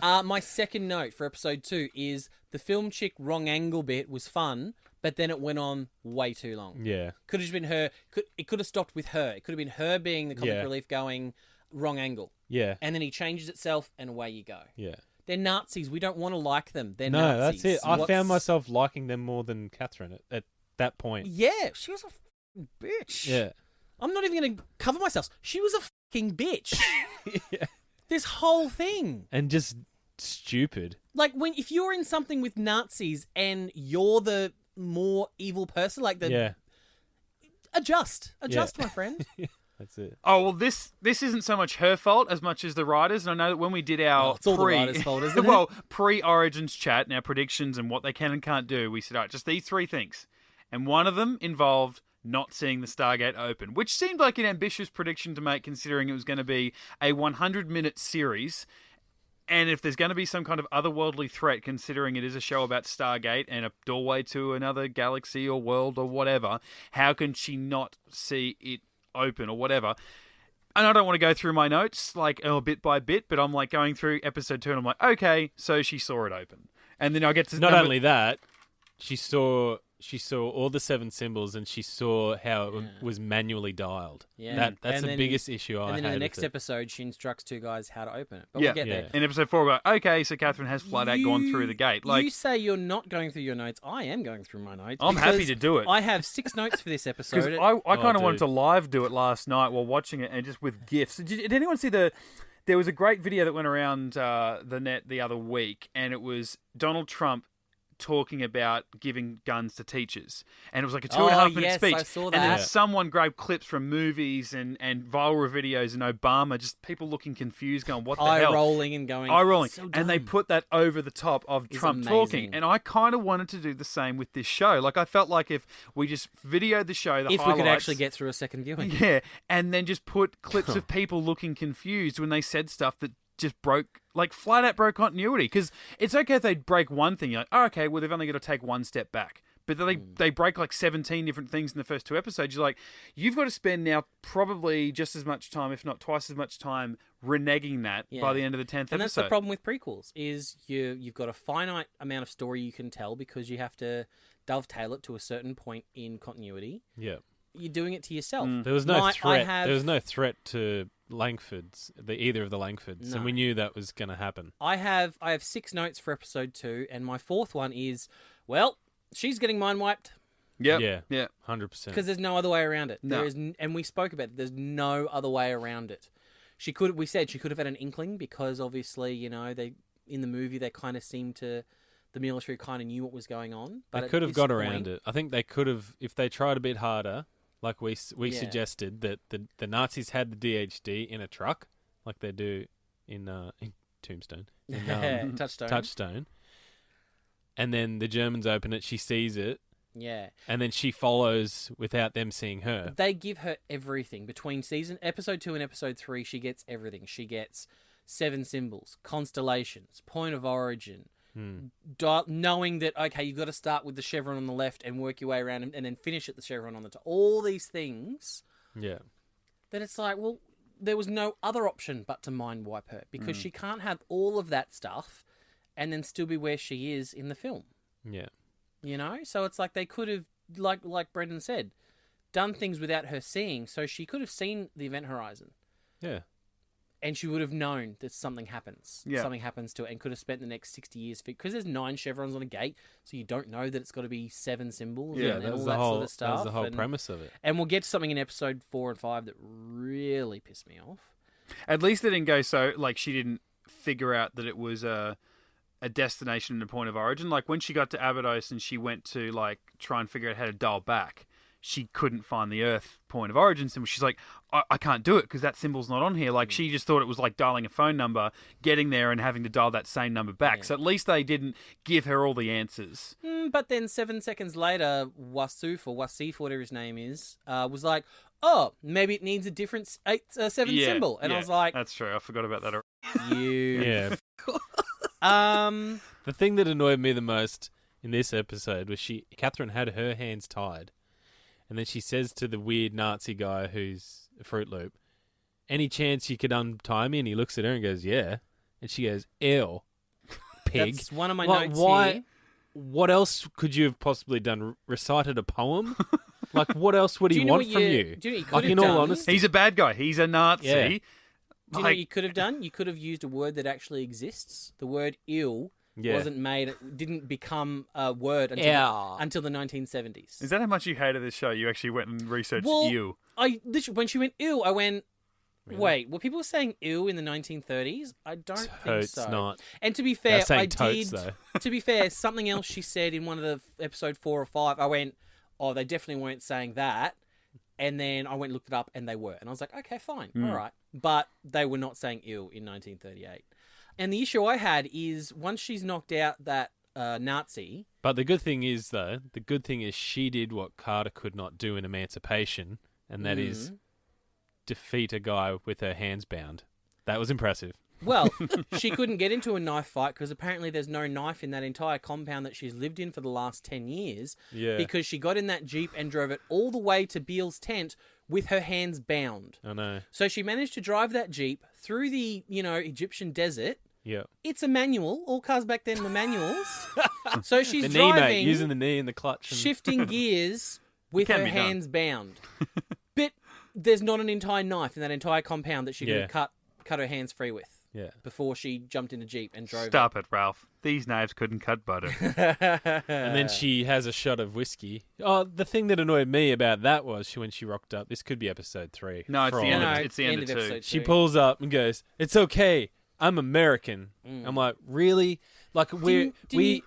My second note for episode 2 is the film chick wrong angle bit was fun, but then it went on way too long. Yeah. Could have just been her. It could have stopped with her. It could have been her being the comic Yeah. relief going wrong angle, Yeah. and then he changes itself, and away you go. Yeah. They're Nazis. We don't want to like them. They're No, Nazis. that's it. I What's- found myself liking them more than Catherine at that point. Yeah, she was a fucking bitch. Yeah. I'm not even going to cover myself. She was a fucking bitch. Yeah. This whole thing. And just stupid. Like, if you're in something with Nazis and you're the more evil person, Yeah. adjust, my friend. That's it. Oh, well, this isn't so much her fault as much as the writers. And I know that when we did our Well, it's all the writers' fault, isn't it? well, pre-Origins chat and our predictions and what they can and can't do, we said, all right, just these 3 things. And one of them involved not seeing the Stargate open, which seemed like an ambitious prediction to make considering it was going to be a 100-minute series. And if there's going to be some kind of otherworldly threat, considering it is a show about Stargate and a doorway to another galaxy or world or whatever, how can she not see it open or whatever? And I don't want to go through my notes bit by bit, but I'm going through episode 2 and I'm like, okay, so she saw it open. And then I get to Not only that, she saw all the 7 symbols and she saw how it was manually dialed. Yeah. That's And the then- biggest issue I And had. then in the with next it. episode, she instructs 2 guys how to open it. But Yeah. we'll get Yeah. there. in episode 4, I go, okay, so Catherine has flat out gone through the gate. You say you're not going through your notes. I am going through my notes. I'm happy because to do it. I have 6 notes for this Because episode. I kind of wanted dude. to live do it last night while watching it and just with GIFs. Did anyone see there was a great video that went around the net the other week, and it was Donald Trump talking about giving guns to teachers. And it was like a 2.5-minute speech. I saw And then that. someone grabbed clips from movies and viral videos and Obama, just people looking confused, going, what the Eye hell? rolling and going. Eye rolling. So And they dumb. put that over the top of It's Trump amazing. talking. And I kind of wanted to do the same with this show. Like, I felt like if we just videoed the show, the If highlights, we could actually get through a second viewing. yeah, and then just put clips of people looking confused when they said stuff that just broke, like flat out broke continuity. Because it's okay if they break one thing, you're like, oh, okay, well, they've only got to take one step back. But then they break like 17 different things in the first 2 episodes. You're like, you've got to spend now probably just as much time, if not twice as much time, reneging that by the end of the 10th episode. And that's the problem with prequels, is you've got a finite amount of story you can tell because you have to dovetail it to a certain point in continuity. Yeah. You're doing it to yourself. There was no threat. I have, There was no threat to Langfords, either of the Langfords, No. and we knew that was going to happen. I have 6 notes for episode 2, and my 4th one is, well, she's getting mind wiped Yeah. 100%. because there's no other way around it. No. There is, and we spoke about it. There's no other way around it. We said she could have had an inkling because obviously, they in the movie they kind of seemed to, the military kind of knew what was going on. But They at could have this got point- around it. I think they could have, if they tried a bit harder, like we Yeah. suggested, that the Nazis had the DHD in a truck, like they do in Tombstone, in Touchstone. Touchstone, and then the Germans open it, she sees it, Yeah. and then she follows without them seeing her. They give her everything. Between episode 2 and episode 3, she gets everything. She gets 7 symbols, constellations, point of origin, knowing that, okay, you've got to start with the chevron on the left and work your way around and then finish at the chevron on the top. All these things Yeah. that it's like, well, there was no other option but to mind wipe her because she can't have all of that stuff and then still be where she is in the film. Yeah. So it's like they could have, like Brendan said, done things without her seeing, so she could have seen the event horizon Yeah. and she would have known that something happens. Yeah. Something happens to it and could have spent the next 60 years because there's 9 chevrons on a gate, so you don't know that it's got to be 7 symbols Yeah, and that all was that the whole sort of stuff. that was the whole and, premise of it. and we'll get to something in episode 4 and 5 that really pissed me off. At least they didn't go so, like, she didn't figure out that it was a destination and a point of origin. Like, when she got to Abydos and she went to, like, try and figure out how to dial back, she couldn't find the Earth point of origin symbol. She's like, I can't do it because that symbol's not on here. Like, she just thought it was like dialing a phone number, getting there and having to dial that same number back. Yeah. So at least they didn't give her all the answers. But then 7 seconds later, Wasif, whatever his name is, was like, oh, maybe it needs a different 7 symbol. And I was like, that's true. I forgot about that. you. Yeah. Um, The thing that annoyed me the most in this episode was Catherine had her hands tied, and then she says to the weird Nazi guy who's a Fruit Loop, "Any chance you could untie me?" And he looks at her and goes, "Yeah," and she goes, "Ew, pig." that's one of my Like, notes why? here. What else could you have possibly done? Recited a poem? Like, what else would Do he you know want what from you- you? do you know what you could Like, have in all done? honesty, He's a bad guy. He's a Nazi. Yeah. Do you know what you could have done? You could have used a word that actually exists. The word "ill" Yeah. didn't become a word Yeah. until the 1970s. Is that how much you hated this show? You actually went and researched Well, you. I literally, when she went "ill," I went, wait, were people saying "ill" in the 1930s? I don't think Totes so. not. And to be They're fair, saying I totes, did. though. To be fair, something else she said in one of the episode 4 or 5, I went, oh, they definitely weren't saying that. And then I went and looked it up, and they were. And I was like, okay, fine, all right. But they were not saying "ill" in 1938. And the issue I had is once she's knocked out that Nazi, But the good thing is, though, she did what Carter could not do in Emancipation, and that is defeat a guy with her hands bound. That was impressive. well, she couldn't get into a knife fight because apparently there's no knife in that entire compound that she's lived in for the last 10 years. Yeah. Because she got in that Jeep and drove it all the way to Beale's tent with her hands bound. I know. So she managed to drive that Jeep through the, Egyptian desert. Yeah. It's a manual. All cars back then were manuals. So she's The knee, mate, driving, using the knee and the clutch. And... shifting gears with Can her be done. hands bound. But there's not an entire knife in that entire compound that she could Yeah. have cut her hands free with Yeah. before she jumped in a Jeep and drove Stop it, Ralph. These knives couldn't cut butter. And then she has a shot of whiskey. Oh, the thing that annoyed me about that was when she rocked up. This could be episode 3. No, it's for the all end I of know. it. It's the end of 2. episode She 2. pulls up and goes, "It's okay. I'm American." I'm like, really? Like Didn't you-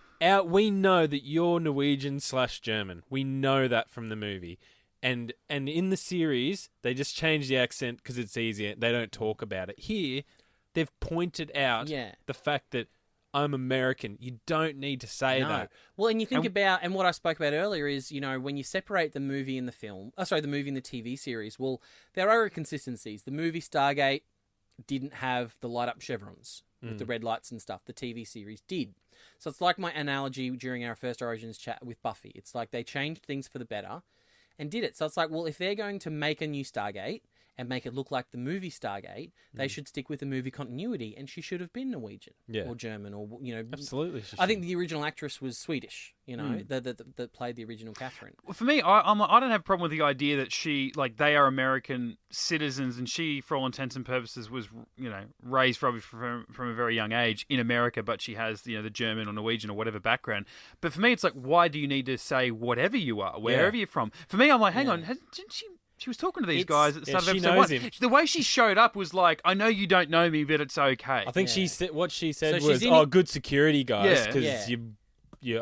we know that you're Norwegian/German. We know that from the movie. And in the series, they just change the accent because it's easier. They don't talk about it. Here, they've pointed out the fact that I'm American. You don't need to say that. Well, and you think about, and what I spoke about earlier is, when you separate the movie and the film, the movie and the TV series, well, there are inconsistencies. The movie Stargate didn't have the light up chevrons with the red lights and stuff. The TV series did. So it's like my analogy during our first Origins chat with Buffy. It's like they changed things for the better and did it. So it's like, well, if they're going to make a new Stargate and make it look like the movie Stargate, they should stick with the movie continuity, and she should have been Norwegian or German or Absolutely. I think the original actress was Swedish. That played the original Catherine. Well, for me, I don't have a problem with the idea that they are American citizens, and she, for all intents and purposes, was raised probably from a very young age in America, but she has the German or Norwegian or whatever background. But for me, it's like, why do you need to say whatever you are, wherever you're from? For me, I'm like, hang on, didn't she? She was talking to these guys at the start of episode 1. Him. The way she showed up was like, I know you don't know me, but it's okay. I think she said what she said So was, good security guys, because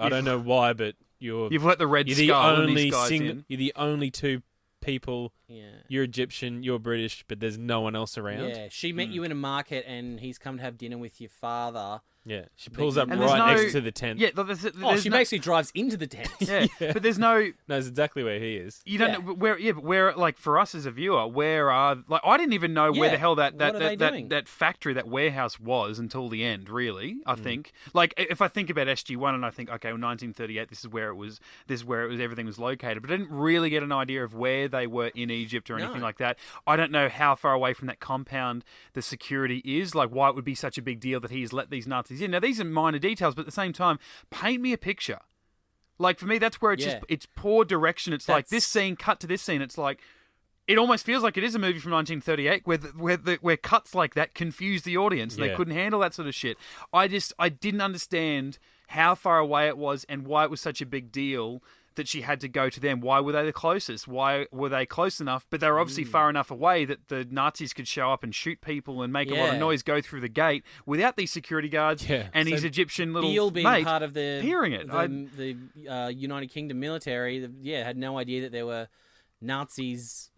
I don't know why, but you've let the Red you're Skull the and only these guys in. You're the only two people. Yeah. You're Egyptian, you're British, but there's no one else around. Yeah, she met you in a market, and he's come to have dinner with your father. Yeah, she pulls up And right next to the tent. Yeah, she basically drives into the tent. Yeah, but there's no. Knows exactly where he is. You don't know where. Yeah, but where? Like for us as a viewer, where are I didn't even know where the hell that factory, that warehouse was until the end. Really, I think. Like if I think about SG1 and I think, okay, well, 1938, this is where it was. This is where it was. Everything was located, but I didn't really get an idea of where they were in Egypt or anything like that. I don't know how far away from that compound the security is. Like why it would be such a big deal that he's let these Nazis in. Now these are minor details, but at the same time, paint me a picture. Like for me, that's where it's poor direction. It's like this scene cut to this scene. It's like it almost feels like it is a movie from 1938 where cuts like that confuse the audience and they couldn't handle that sort of shit. I didn't understand how far away it was and why it was such a big deal that she had to go to them. Why were they the closest? Why were they close enough? But they were obviously far enough away that the Nazis could show up and shoot people and make a lot of noise, go through the gate without these security guards and his Egyptian little Beale being mate part of the hearing it. The United Kingdom military, had no idea that there were Nazis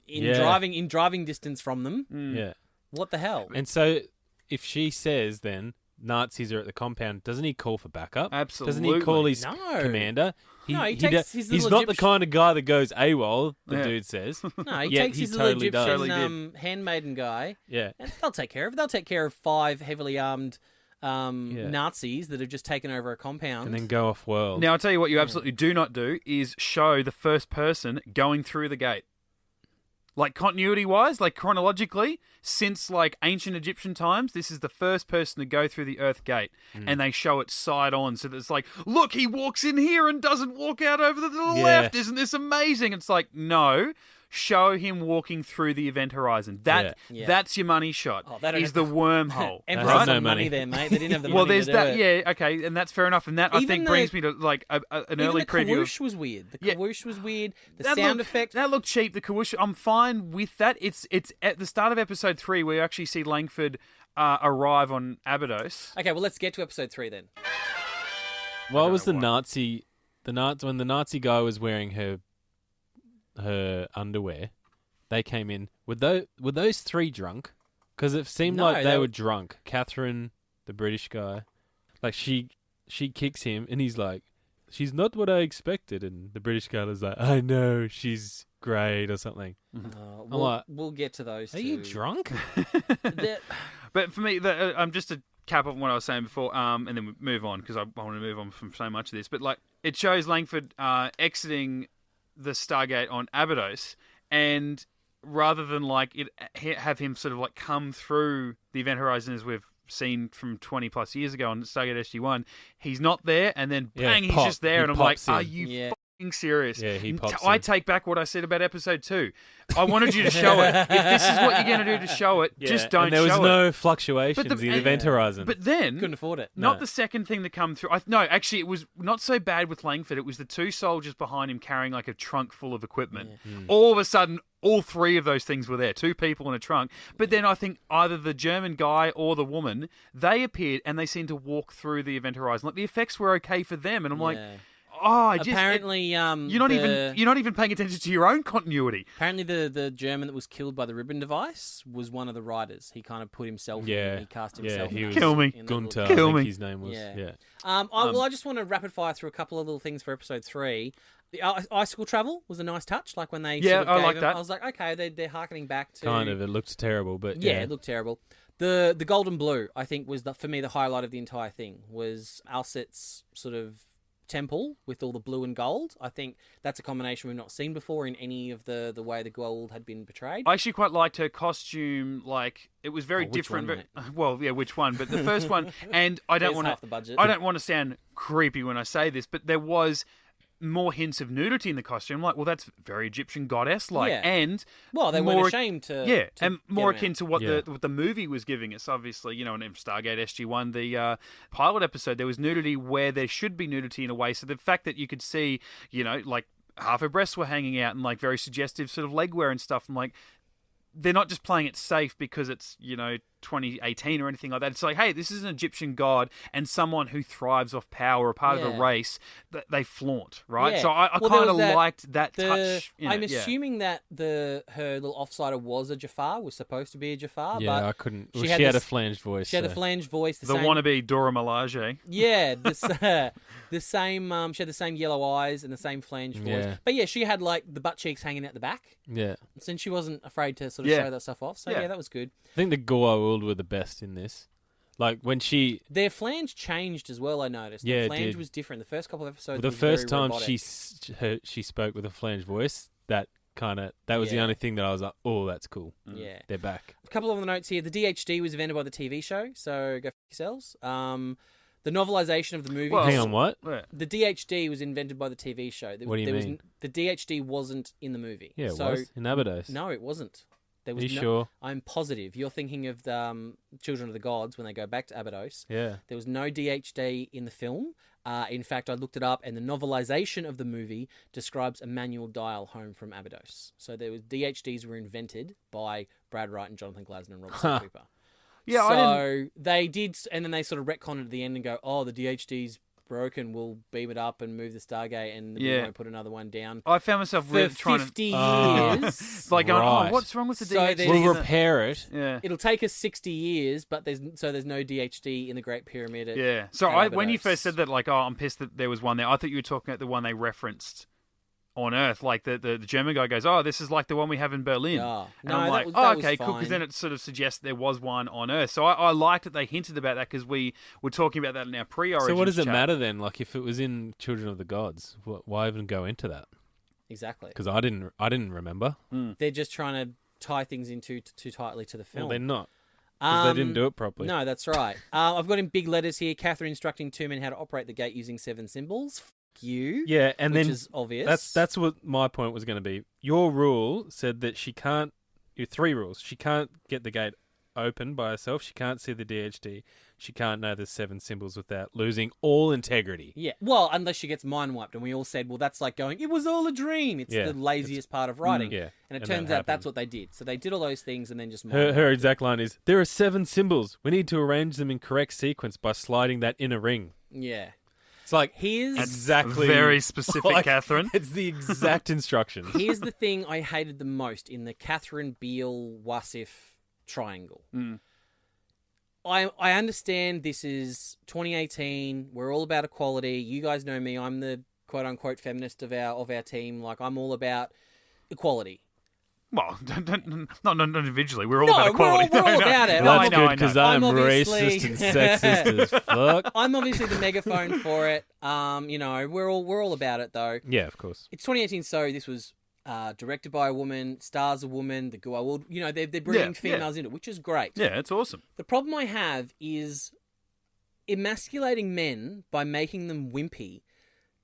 in driving distance from them. Yeah. What the hell? And so if she says then Nazis are at the compound, doesn't he call for backup? Absolutely. Doesn't he call his commander? He takes his he's little not the kind of guy that goes AWOL, the dude says. No, he Yet takes his totally little Egyptian handmaiden guy. Yeah. And they'll take care of it. They'll take care of 5 heavily armed Nazis that have just taken over a compound. And then go off world. Now, I'll tell you what you absolutely do not do is show the first person going through the gate. Like continuity-wise, like chronologically, since like ancient Egyptian times, this is the first person to go through the Earth Gate, and they show it side on, so that it's like, look, he walks in here and doesn't walk out over to the left. Isn't this amazing? It's like, no. Show him walking through the event horizon. That's your money shot. Is the wormhole. Emphasis Right? on No money money there, mate. They didn't have the money. Well, there's to do that. it. Yeah, okay, and that's fair enough. And that I think brings me to like an early preview. The Kawoosh was weird. The Kawoosh was weird. The sound effect. That looked cheap. The Kawoosh, I'm fine with that. It's at the start of episode 3 where you actually see Langford arrive on Abydos. Okay, well, let's get to episode 3 then. Why was when the Nazi guy was wearing her underwear? They came in. Were those 3 drunk? Because it seemed like they were drunk. Catherine, the British guy, like she kicks him, and he's like, "She's not what I expected." And the British guy is like, "I know, she's great" or something. We'll get to those. Are you drunk? But for me, just to cap up what I was saying before, and then we move on because I want to move on from so much of this. But like, it shows Langford exiting the Stargate on Abydos, and rather than like have him sort of like come through the event horizon as we've seen from 20 plus years ago on Stargate SG1, he's not there, and then bang, he's just there, and I'm like, are you serious. Yeah, he pops I in. take back what I said about episode 2. I wanted you to show it. If this is what you're going to do to show it, just don't and there was show no it. fluctuations in the event horizon. But then, Couldn't afford it. not No. the second thing to come through. No, actually, it was not so bad with Langford. It was the 2 soldiers behind him carrying like a trunk full of equipment. All of a sudden, all 3 of those things were there. 2 people in a trunk. But then I think either the German guy or the woman, they appeared and they seemed to walk through the event horizon. Like the effects were okay for them, and I'm like, Apparently, you're not even paying attention to your own continuity. Apparently, the German that was killed by the ribbon device was one of the riders. He kind of put himself in. Yeah. He cast himself he in. was Kill me. in the Gunter, little- Kill I think me. his name was. Yeah. Yeah. I just want to rapid fire through a couple of little things for episode 3. The icicle travel was a nice touch. Like when they Yeah, sort of I gave like him, that. I was like, okay, they're harkening back to Kind of. It looked terrible, but Yeah, it looked terrible. The golden blue, I think, was for me the highlight of the entire thing. Was Alset's sort of temple with all the blue and gold. I think that's a combination we've not seen before in any of the way the gold had been portrayed. I actually quite liked her costume. Like it was very which different. one, Well, yeah, which one? But the first one, and I don't There's want half the budget. I don't want to sound creepy when I say this, but there was more hints of nudity in the costume. Like, well, that's very Egyptian goddess like, Yeah. and Well, they more- weren't ashamed to. yeah, to and more get akin him to what Yeah. the movie was giving us. Obviously, and in Stargate SG-1, the pilot episode, there was nudity where there should be nudity in a way. So the fact that you could see, like half her breasts were hanging out and like very suggestive sort of leg wear and stuff. I'm like, they're not just playing it safe because it's 2018 or anything like that. It's like, hey, this is an Egyptian god and someone who thrives off power, a part of a Yeah. race that they flaunt, right? Yeah. So I Well, there kind of was that- liked that The- touch. I'm assuming that her little offsider was a Jafar, was supposed to be a Jafar, Yeah, but I couldn't. she Well, had she had a this- flanged voice. she had a so- flanged voice. the same, wannabe Dora Milaje. Yeah, the same. She had the same yellow eyes and the same flanged voice. Yeah. But yeah, she had like the butt cheeks hanging out the back, Yeah. since she wasn't afraid to sort of Yeah. show that stuff off. So Yeah. yeah, that was good. I think the Goa'uld were the best in this. Like when she, Their flange changed as well. I noticed. Yeah, the it flange did. was different. The first couple of episodes. the was very first time robotic. she spoke with a flanged voice, that was the Yeah. only thing that I was like, oh, that's cool. Yeah. They're back. A couple of the notes here. The DHD was invented by the TV show, so go f yourselves. The novelization of the movie. Well, Hang on, what? Yeah. The DHD was invented by the TV show. What do you mean? The DHD wasn't in the movie. Yeah, it so, was in Abydos. No, it wasn't. There Are was you no, sure? I'm positive. You're thinking of the Children of the Gods when they go back to Abydos. Yeah. There was no DHD in the film. In fact, I looked it up, and the novelization of the movie describes a manual dial home from Abydos. So there was DHDs were invented by Brad Wright and Jonathan Glasner and Robert C. Cooper. Yeah, so I didn't. they did, and then they sort of retconned at the end and go, "Oh, the DHD's broken. We'll beam it up and move the Stargate, and we Yeah. won't put another one down." I found myself For really trying 50 to years, like going, Right. oh, what's wrong with the So DHD? there's- We'll in the-" repair it. Yeah. it'll take us 60 years, but there's no DHD in the Great Pyramid. Yeah. So at when you Abydos. first said that, like, oh, I'm pissed that there was one there, I thought you were talking about the one they referenced on Earth. Like the German guy goes, oh, this is like the one we have in Berlin. Yeah. And No, I'm that like, was- oh, that was okay, cool. Because fine. then it sort of suggests there was one on Earth. So I liked that they hinted about that because we were talking about that in our pre-origins So what does it chat. matter then? Like if it was in Children of the Gods, why even go into that? Exactly. Because I didn't remember. They're just trying to tie things in too tightly to the film. Well, they're not. Because they didn't do it properly. No, that's right. I've got in big letters here, Catherine instructing 2 men how to operate the gate using 7 symbols. F*** you. Yeah, and which then is obvious. that's what my point was going to be. Your rule said that she can't. Your 3 rules. She can't get the gate open by herself. She can't see the DHD. She can't know the 7 symbols without losing all integrity. Yeah, well, unless she gets mind wiped, and we all said, well, that's like going, it was all a dream. It's Yeah, the laziest part of writing. Yeah, And it that turns out that's happened. what they did. So they did all those things and then just Her exact line is, there are 7 symbols. We need to arrange them in correct sequence by sliding that inner ring. Yeah. It's like, Here's exactly. Very specific, like, Catherine. It's the exact instructions. Here's the thing I hated the most in the Catherine Beale Wasif triangle. I understand this is 2018. We're all about equality. You guys know me. I'm the quote unquote feminist of our team. Like I'm all about equality. Well, not individually. We're all No, about equality. we're all No, no. about it. No, That's I know, good I because know. I'm obviously- racist and sexist as fuck. I'm obviously the megaphone for it. We're all about it though. Yeah, of course. It's 2018, so this was directed by a woman, stars a woman. The Goa'uld, they're bringing females into it, which is great. Yeah, it's awesome. The problem I have is emasculating men by making them wimpy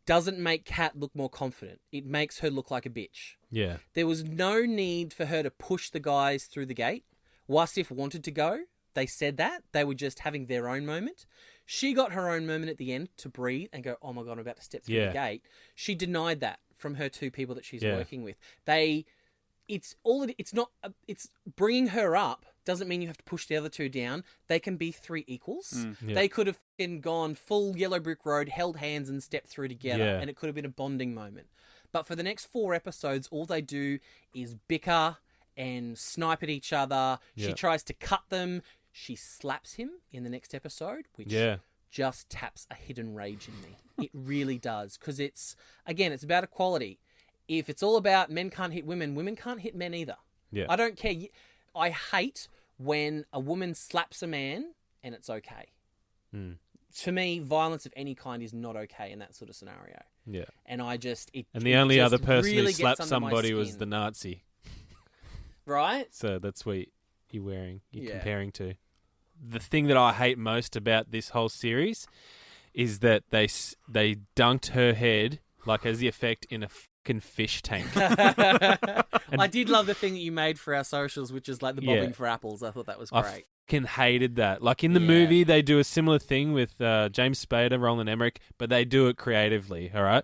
doesn't make Kat look more confident. It makes her look like a bitch. Yeah. There was no need for her to push the guys through the gate. Wasif wanted to go. They said that. They were just having their own moment. She got her own moment at the end to breathe and go, oh my God, I'm about to step through the gate. She denied that from her two people that she's working with. It's bringing her up doesn't mean you have to push the other two down. They can be three equals. They could have gone full yellow brick road, held hands and stepped through together, and it could have been a bonding moment. But for the next 4 episodes, all they do is bicker and snipe at each other. She tries to cut them. She slaps him in the next episode, which just taps a hidden rage in me. It really does. Because it's about equality. If it's all about men can't hit women, women can't hit men either. Yeah. I don't care. I hate when a woman slaps a man and it's okay. To me, violence of any kind is not okay in that sort of scenario. Yeah. And the only other person who slapped somebody was the Nazi. Right? So that's what you're comparing to. The thing that I hate most about this whole series is that they dunked her head, like as the effect, in a fucking fish tank. I did love the thing that you made for our socials, which is like the bobbing for apples. I thought that was great. I fucking hated that. Like in the movie, they do a similar thing with James Spader, Roland Emmerich, but they do it creatively, all right?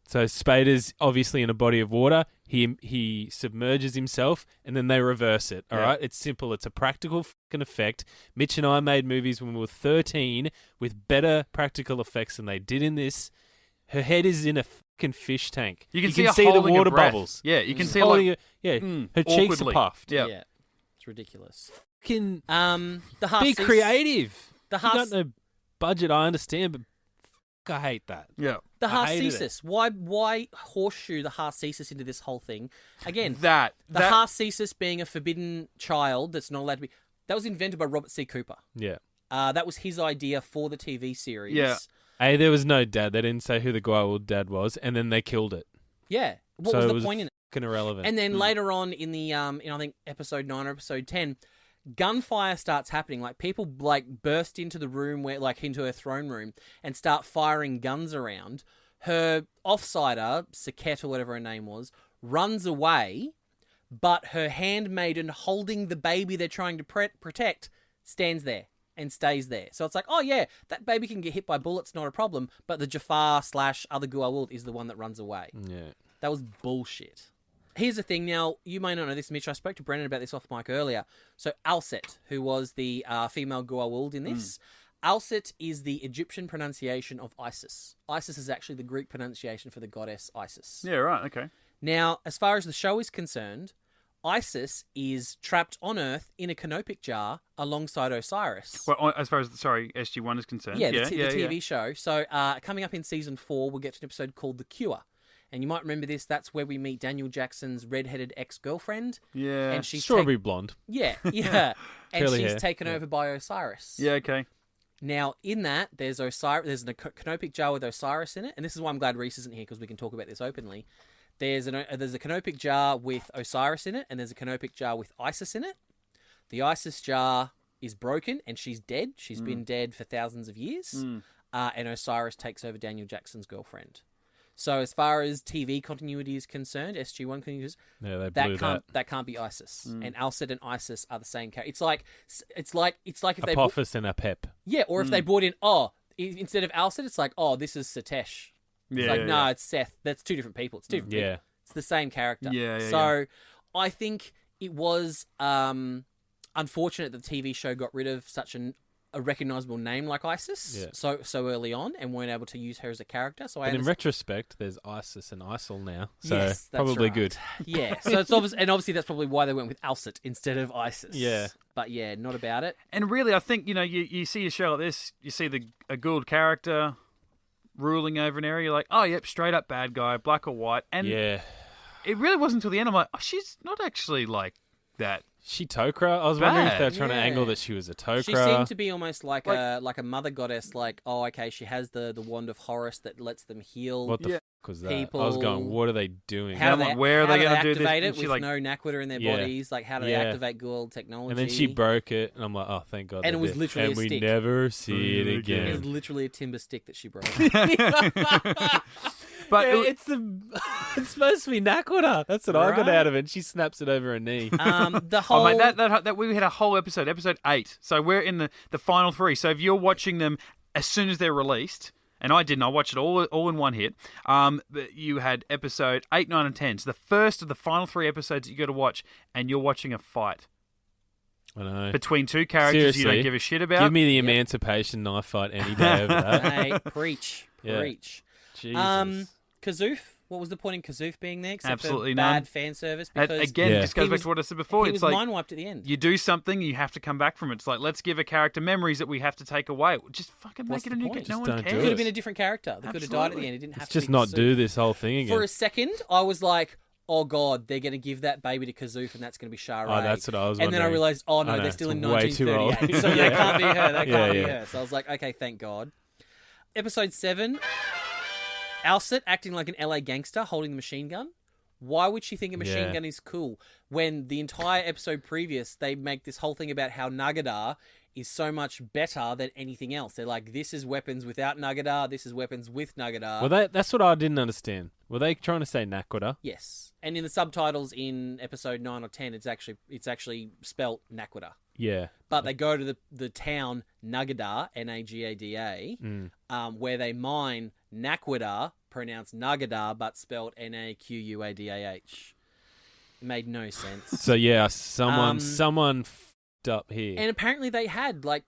So Spader's obviously in a body of water. He submerges himself, and then they reverse it. All right, it's simple. It's a practical fucking effect. Mitch and I made movies when we were 13 with better practical effects than they did in this. Her head is in a fucking fish tank. You can see her the holding water her breath. bubbles. Yeah, you can see her her cheeks are awkwardly. puffed. Yeah, it's ridiculous. Fucking The be creative. The You got no budget, I understand, but I hate that. Yeah. The I hated Harcesis. Why horseshoe the Harcesis into this whole thing? Again, The Harcesis being a forbidden child that's not allowed to be... That was invented by Robert C. Cooper. Yeah. That was his idea for the TV series. Yeah. There was no dad. They didn't say who the Guaul dad was, and then they killed it. Yeah. What So was it the was point in it? Fucking irrelevant. And then later on in the, in I think episode 9 or episode 10, gunfire starts happening. Like people burst into the room into her throne room and start firing guns around. Her offsider, Saket or whatever her name was, runs away, but her handmaiden holding the baby they're trying to protect stands there and stays there. So it's like, oh yeah, that baby can get hit by bullets, not a problem, but the Jafar / other Gua'uld is the one that runs away. Yeah. That was bullshit. Here's the thing. Now, you may not know this, Mitch. I spoke to Brendan about this off mic earlier. So Alset, who was the female Gua'uld in this, Alset is the Egyptian pronunciation of Isis. Isis is actually the Greek pronunciation for the goddess Isis. Yeah, right, okay. Now, as far as the show is concerned, Isis is trapped on Earth in a canopic jar alongside Osiris. Well, as far as, SG-1 is concerned. Yeah, the TV show. So coming up in season 4, we'll get to an episode called The Cure. And you might remember this. That's where we meet Daniel Jackson's redheaded ex-girlfriend. Yeah. And she's Strawberry blonde. Yeah, yeah. And Curly she's hair. taken over by Osiris. Yeah, okay. Now, in that, there's Osiris. There's a canopic jar with Osiris in it. And this is why I'm glad Rhys isn't here, because we can talk about this openly. There's a canopic jar with Osiris in it, and there's a canopic jar with Isis in it. The Isis jar is broken, and she's dead. She's been dead for thousands of years. And Osiris takes over Daniel Jackson's girlfriend. So as far as TV continuity is concerned, SG-1 continuity, that can't be Isis. And Alset and Isis are the same character. It's like if they Apophis and Apep. yeah, or if they brought in instead of Alset, it's like it's Satesh. It's it's Seth. That's two different people. It's two different people. It's the same character. So I think it was unfortunate that the TV show got rid of such a recognizable name like Isis so early on and weren't able to use her as a character. So in retrospect, there's Isis and Isil now, so yes, that's probably right. good. Yeah, so it's obviously that's probably why they went with Alset instead of Isis. Yeah. But yeah, not about it. And really, I think, you see a show like this, you see a Gould character ruling over an area, you're like, oh, yep, straight up bad guy, black or white. And yeah, it really wasn't until the end I'm like, oh, she's not actually like that She Tok'ra? I was wondering if Bad. they were trying to Yeah. angle that she was a Tok'ra. She seemed to be almost like a mother goddess. Like, oh, okay, she has the wand of Horus that lets them heal. What the Yeah. f*** was that? People- I was going, what are they doing? How do I'm they, like, where are how they do gonna do this? activate And it she, with like- no Naquita in their Yeah. bodies? Like, how do they Yeah. activate Goa'uld technology? And then she broke it, and I'm like, oh, thank God. And they it was did. literally and a we stick. never see it It again. was literally a timber stick that she broke. But Yeah, it- it's supposed to be Naquita. That's what I got Right. out of it. She snaps it over her knee. The whole Oh, mate, that we had a whole episode 8. So we're in the final 3. So if you're watching them as soon as they're released, and I didn't, I watched it all in one hit. But you had episode 8, 9, and 10. So the first of the final 3 episodes that you got to watch, and you're watching a fight I know. between 2 characters you Seriously, don't give a shit about. Give me the Emancipation knife fight any day over that. Hey, preach. Yeah. Jesus. Kazoof. What was the point in Kazoof being there? Except Absolutely for none. bad fan service. And Because again, Yeah. just goes He back was- to what I said before. he It's was like mind wiped at the end. you do something, you have to come back from it. It's like, let's give a character memories that we have to take away. Just fucking What's make it a the new point? game. No Just one don't do cares. Could it. have been a different character. They could have died at the Absolutely. end. It didn't have Let's to just be not Kazoof. do this whole thing again. For a second, I was like, oh god, they're going to give that baby to Kazoof and that's going to be Shara. Oh, that's what I was And then I wondering. realised, oh no, I know, they're still it's in way too old. 1938. So Yeah. that can't be her. That Yeah, can't be yeah. her. So I was like, okay, thank God. Episode 7, Alcet acting like an LA gangster holding the machine gun. Why would she think a machine Yeah. gun is cool when the entire episode previous they make this whole thing about how Nagadar is so much better than anything else? They're like, this is weapons without Nagadar, this is weapons with Nagadar. Well, that's what I didn't understand. Were they trying to say Naquita? Yes, and in the subtitles in episode 9 or 10, it's actually spelt Naquita. Yeah. But they go to the town Nagadar, Nagada, where they mine Naquita, pronounced Nagadar, but spelled Naquadah. It made no sense. So yeah, someone f***ed up here. And apparently they had like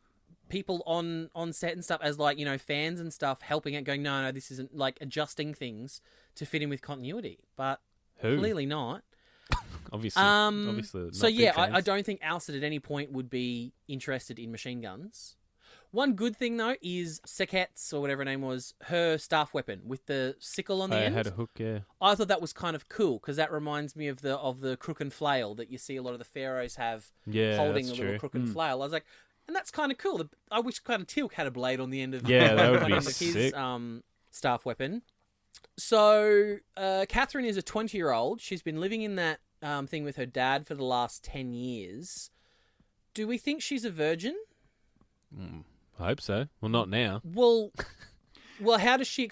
people on set and stuff as like, you know, fans and stuff helping it, going, no, this isn't, like adjusting things to fit in with continuity, but Who? clearly not. Obviously. Obviously. So not big yeah, I fans. don't think Alcet at any point would be interested in machine guns. One good thing though is Seket's, or whatever her name was, her staff weapon with the sickle on the I end. had a hook, yeah. I thought that was kind of cool because that reminds me of the crook and flail that you see a lot of the pharaohs have, Yeah, holding that's a little true. crook and flail. I was like, and that's kind of cool. I wish kind of Teal'c had a blade on the end of Yeah, that would on be the end of his sick. staff weapon. So Catherine is a 20-year-old. She's been living in that thing with her dad for the last 10 years. Do we think she's a virgin? I hope so. Well, not now. Well, how does she?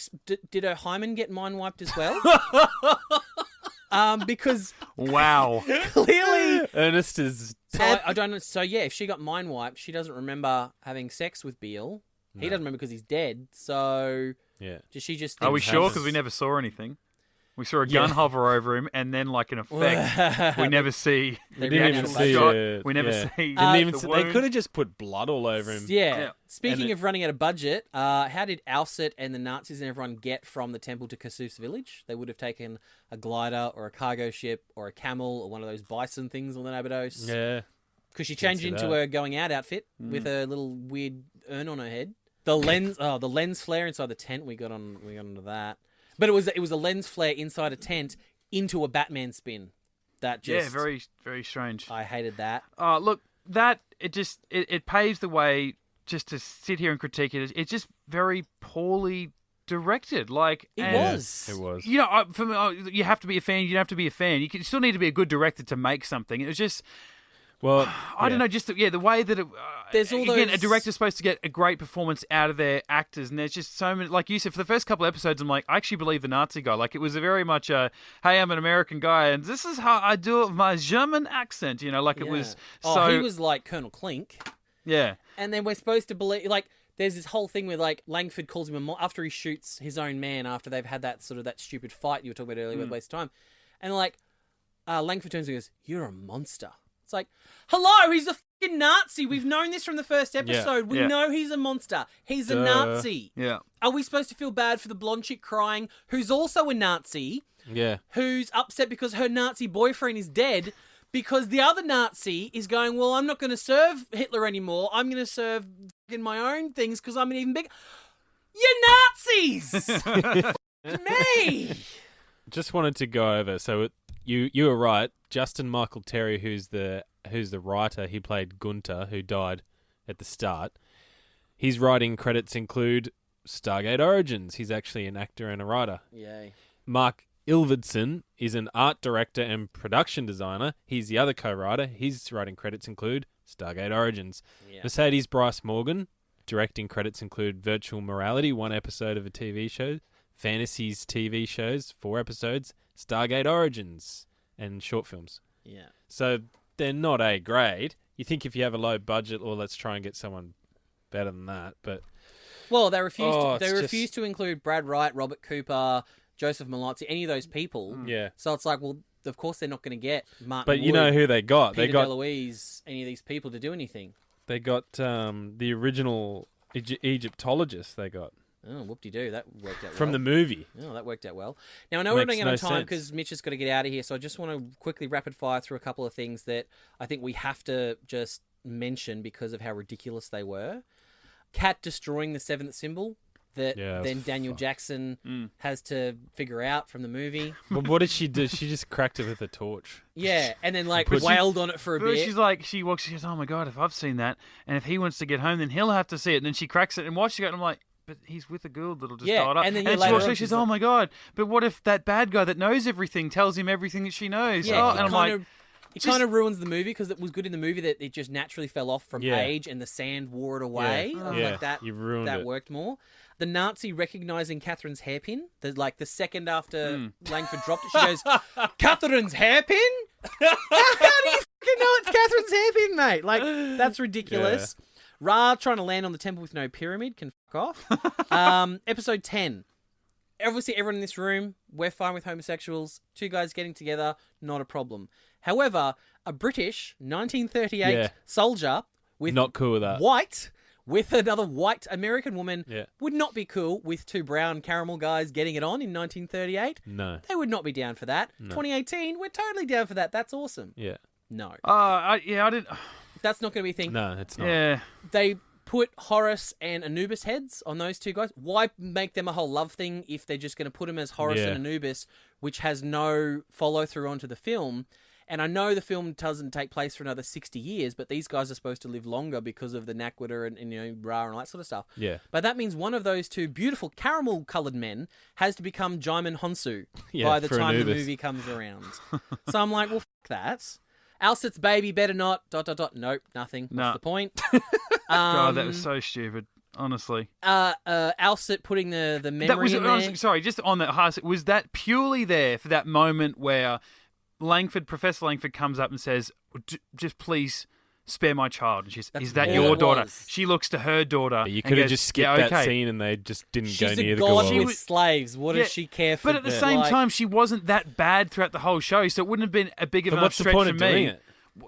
Did her hymen get mind wiped as well? Because Wow. clearly, Ernest is... so I don't know. So yeah, if she got mind wiped, she doesn't remember having sex with Beale. He doesn't remember because he's dead. So Yeah. does she just? Are we think sure? she's- Because we never saw anything. We saw a gun hover over him, and then, like an effect, we never see They the ran actual out of shot. budget. We never Yeah. see. Didn't even the they wound. could have just put blood all over him. Yeah. Yeah. Speaking And of running out of budget, how did Alcet and the Nazis and everyone get from the temple to Kasuf's village? They would have taken a glider or a cargo ship or a camel or one of those bison things on the Nabados. Yeah. Because she changed see into that. her going out outfit with a little weird urn on her head. The lens flare inside the tent. We got onto that, but it was a lens flare inside a tent into a Batman spin. That just very, very strange. I hated that. Look, that it paves the way just to sit here and critique it. It's just very poorly directed. Like It and, was. It was. You know, for me, you have to be a fan. You don't have to be a fan. You still need to be a good director to make something. It was just. Well, I don't know, just the way that it. There's all again, those- a director's supposed to get a great performance out of their actors, and there's just so many. Like you said, for the first couple episodes, I'm like, I actually believe the Nazi guy. Like it was a very much a, hey, I'm an American guy, and this is how I do it with my German accent. You know, like it was. So he was like Colonel Clink. yeah. And then we're supposed to believe, like, there's this whole thing where, like, Langford calls him after he shoots his own man, after they've had that sort of that stupid fight you were talking about earlier with waste of time. And, like, Langford turns and goes, "You're a monster." It's like, hello, he's a fucking Nazi. We've known this from the first episode. We yeah. know he's a monster. He's a Duh. Nazi. Yeah. Are we supposed to feel bad for the blonde chick crying, who's also a Nazi, yeah. who's upset because her Nazi boyfriend is dead? Because the other Nazi is going, well, I'm not going to serve Hitler anymore. I'm going to serve in my own things because I'm an even bigger. You Nazis! Me! Just wanted to go over. So you were right. Justin Michael Terry, who's the writer, he played Gunter, who died at the start. His writing credits include Stargate Origins. He's actually an actor and a writer. Yay. Mark Ilvidson is an art director and production designer. He's the other co-writer. His writing credits include Stargate Origins. Yeah. Mercedes Bryce Morgan. Directing credits include Virtual Morality, 1 episode of a TV show, Fantasies TV shows, 4 episodes, Stargate Origins, and short films. Yeah. So they're not A grade. You think if you have a low budget, or let's try and get someone better than that, but Well, they refused. Oh, They it's refused to include Brad Wright, Robert Cooper, Joseph Malozzi, any of those people. yeah. So it's like, well, of course they're not going to get Martin. But you Wood, know who they got? Peter They got DeLuise, any of these people to do anything. the original Egyptologist. They got Oh, whoop-de-doo, that worked out from well. the movie. Oh, that worked out well. Now, I know we're Makes running out of no time sense. because Mitch has got to get out of here, so I just want to quickly rapid-fire through a couple of things that I think we have to just mention because of how ridiculous they were. Cat destroying the seventh symbol that Yeah, that was then Daniel Jackson has to figure out from the movie. But what did she do? She just cracked it with a torch. Yeah, and then like But she- wailed on it for a But bit. she's like, she goes, oh my God, if I've seen that, and if he wants to get home, then he'll have to see it. And then she cracks it and watches it, and I'm like, but he's with a girl that'll just Yeah, start up. and then she later walks on away, she's she's, like- oh my God, but what if that bad guy that knows everything tells him everything that she knows? Yeah, Oh, it and I'm like, it just- kind of ruins the movie because it was good in the movie that it just naturally fell off from Yeah. age and the sand wore it away. I was Yeah, like that. you ruined that it. worked more. The Nazi recognizing Catherine's hairpin. The second after Langford dropped it, she goes, "Catherine's hairpin? How do you fucking know it's Catherine's hairpin, mate? Like that's ridiculous." Ra trying to land on the temple with no pyramid can fuck off. Episode 10. Obviously, everyone in this room, we're fine with homosexuals. 2 guys getting together, not a problem. However, a British 1938 Yeah. soldier with Not cool with that. white with another white American woman Yeah. would not be cool with 2 brown caramel guys getting it on in 1938. No. They would not be down for that. 2018, we're totally down for that. That's awesome. Yeah. No, I didn't. that's not going to be a thing. No, it's not. Yeah. They put Horus and Anubis heads on those 2 guys. Why make them a whole love thing if they're just going to put them as Horus Yeah. and Anubis, which has no follow through onto the film? And I know the film doesn't take place for another 60 years, but these guys are supposed to live longer because of the Nakwita and you know, Ra and all that sort of stuff. Yeah. But that means one of those 2 beautiful caramel-coloured men has to become Jaimin Honsu Yeah, by the for time the Anubis. movie comes around. So I'm like, well, f*** that. Alcet's baby better not... ... Nope, nothing. No. What's the point? God, that was so stupid. Honestly, Alcet putting the memory that was in there. honestly, sorry. Just on that, was that purely there for that moment where Professor Langford comes up and says, "Just please spare my child." And she's, That's "Is that all your it daughter?" was. She looks to her daughter. But you and could have goes, just skipped "Yeah, that okay." scene and they just didn't She's go near a the god girl. with slaves. What Yeah, does she care for? But at the same Like, time, she wasn't that bad throughout the whole show, so it wouldn't have been a big But enough what's the stretch point for of me. doing it?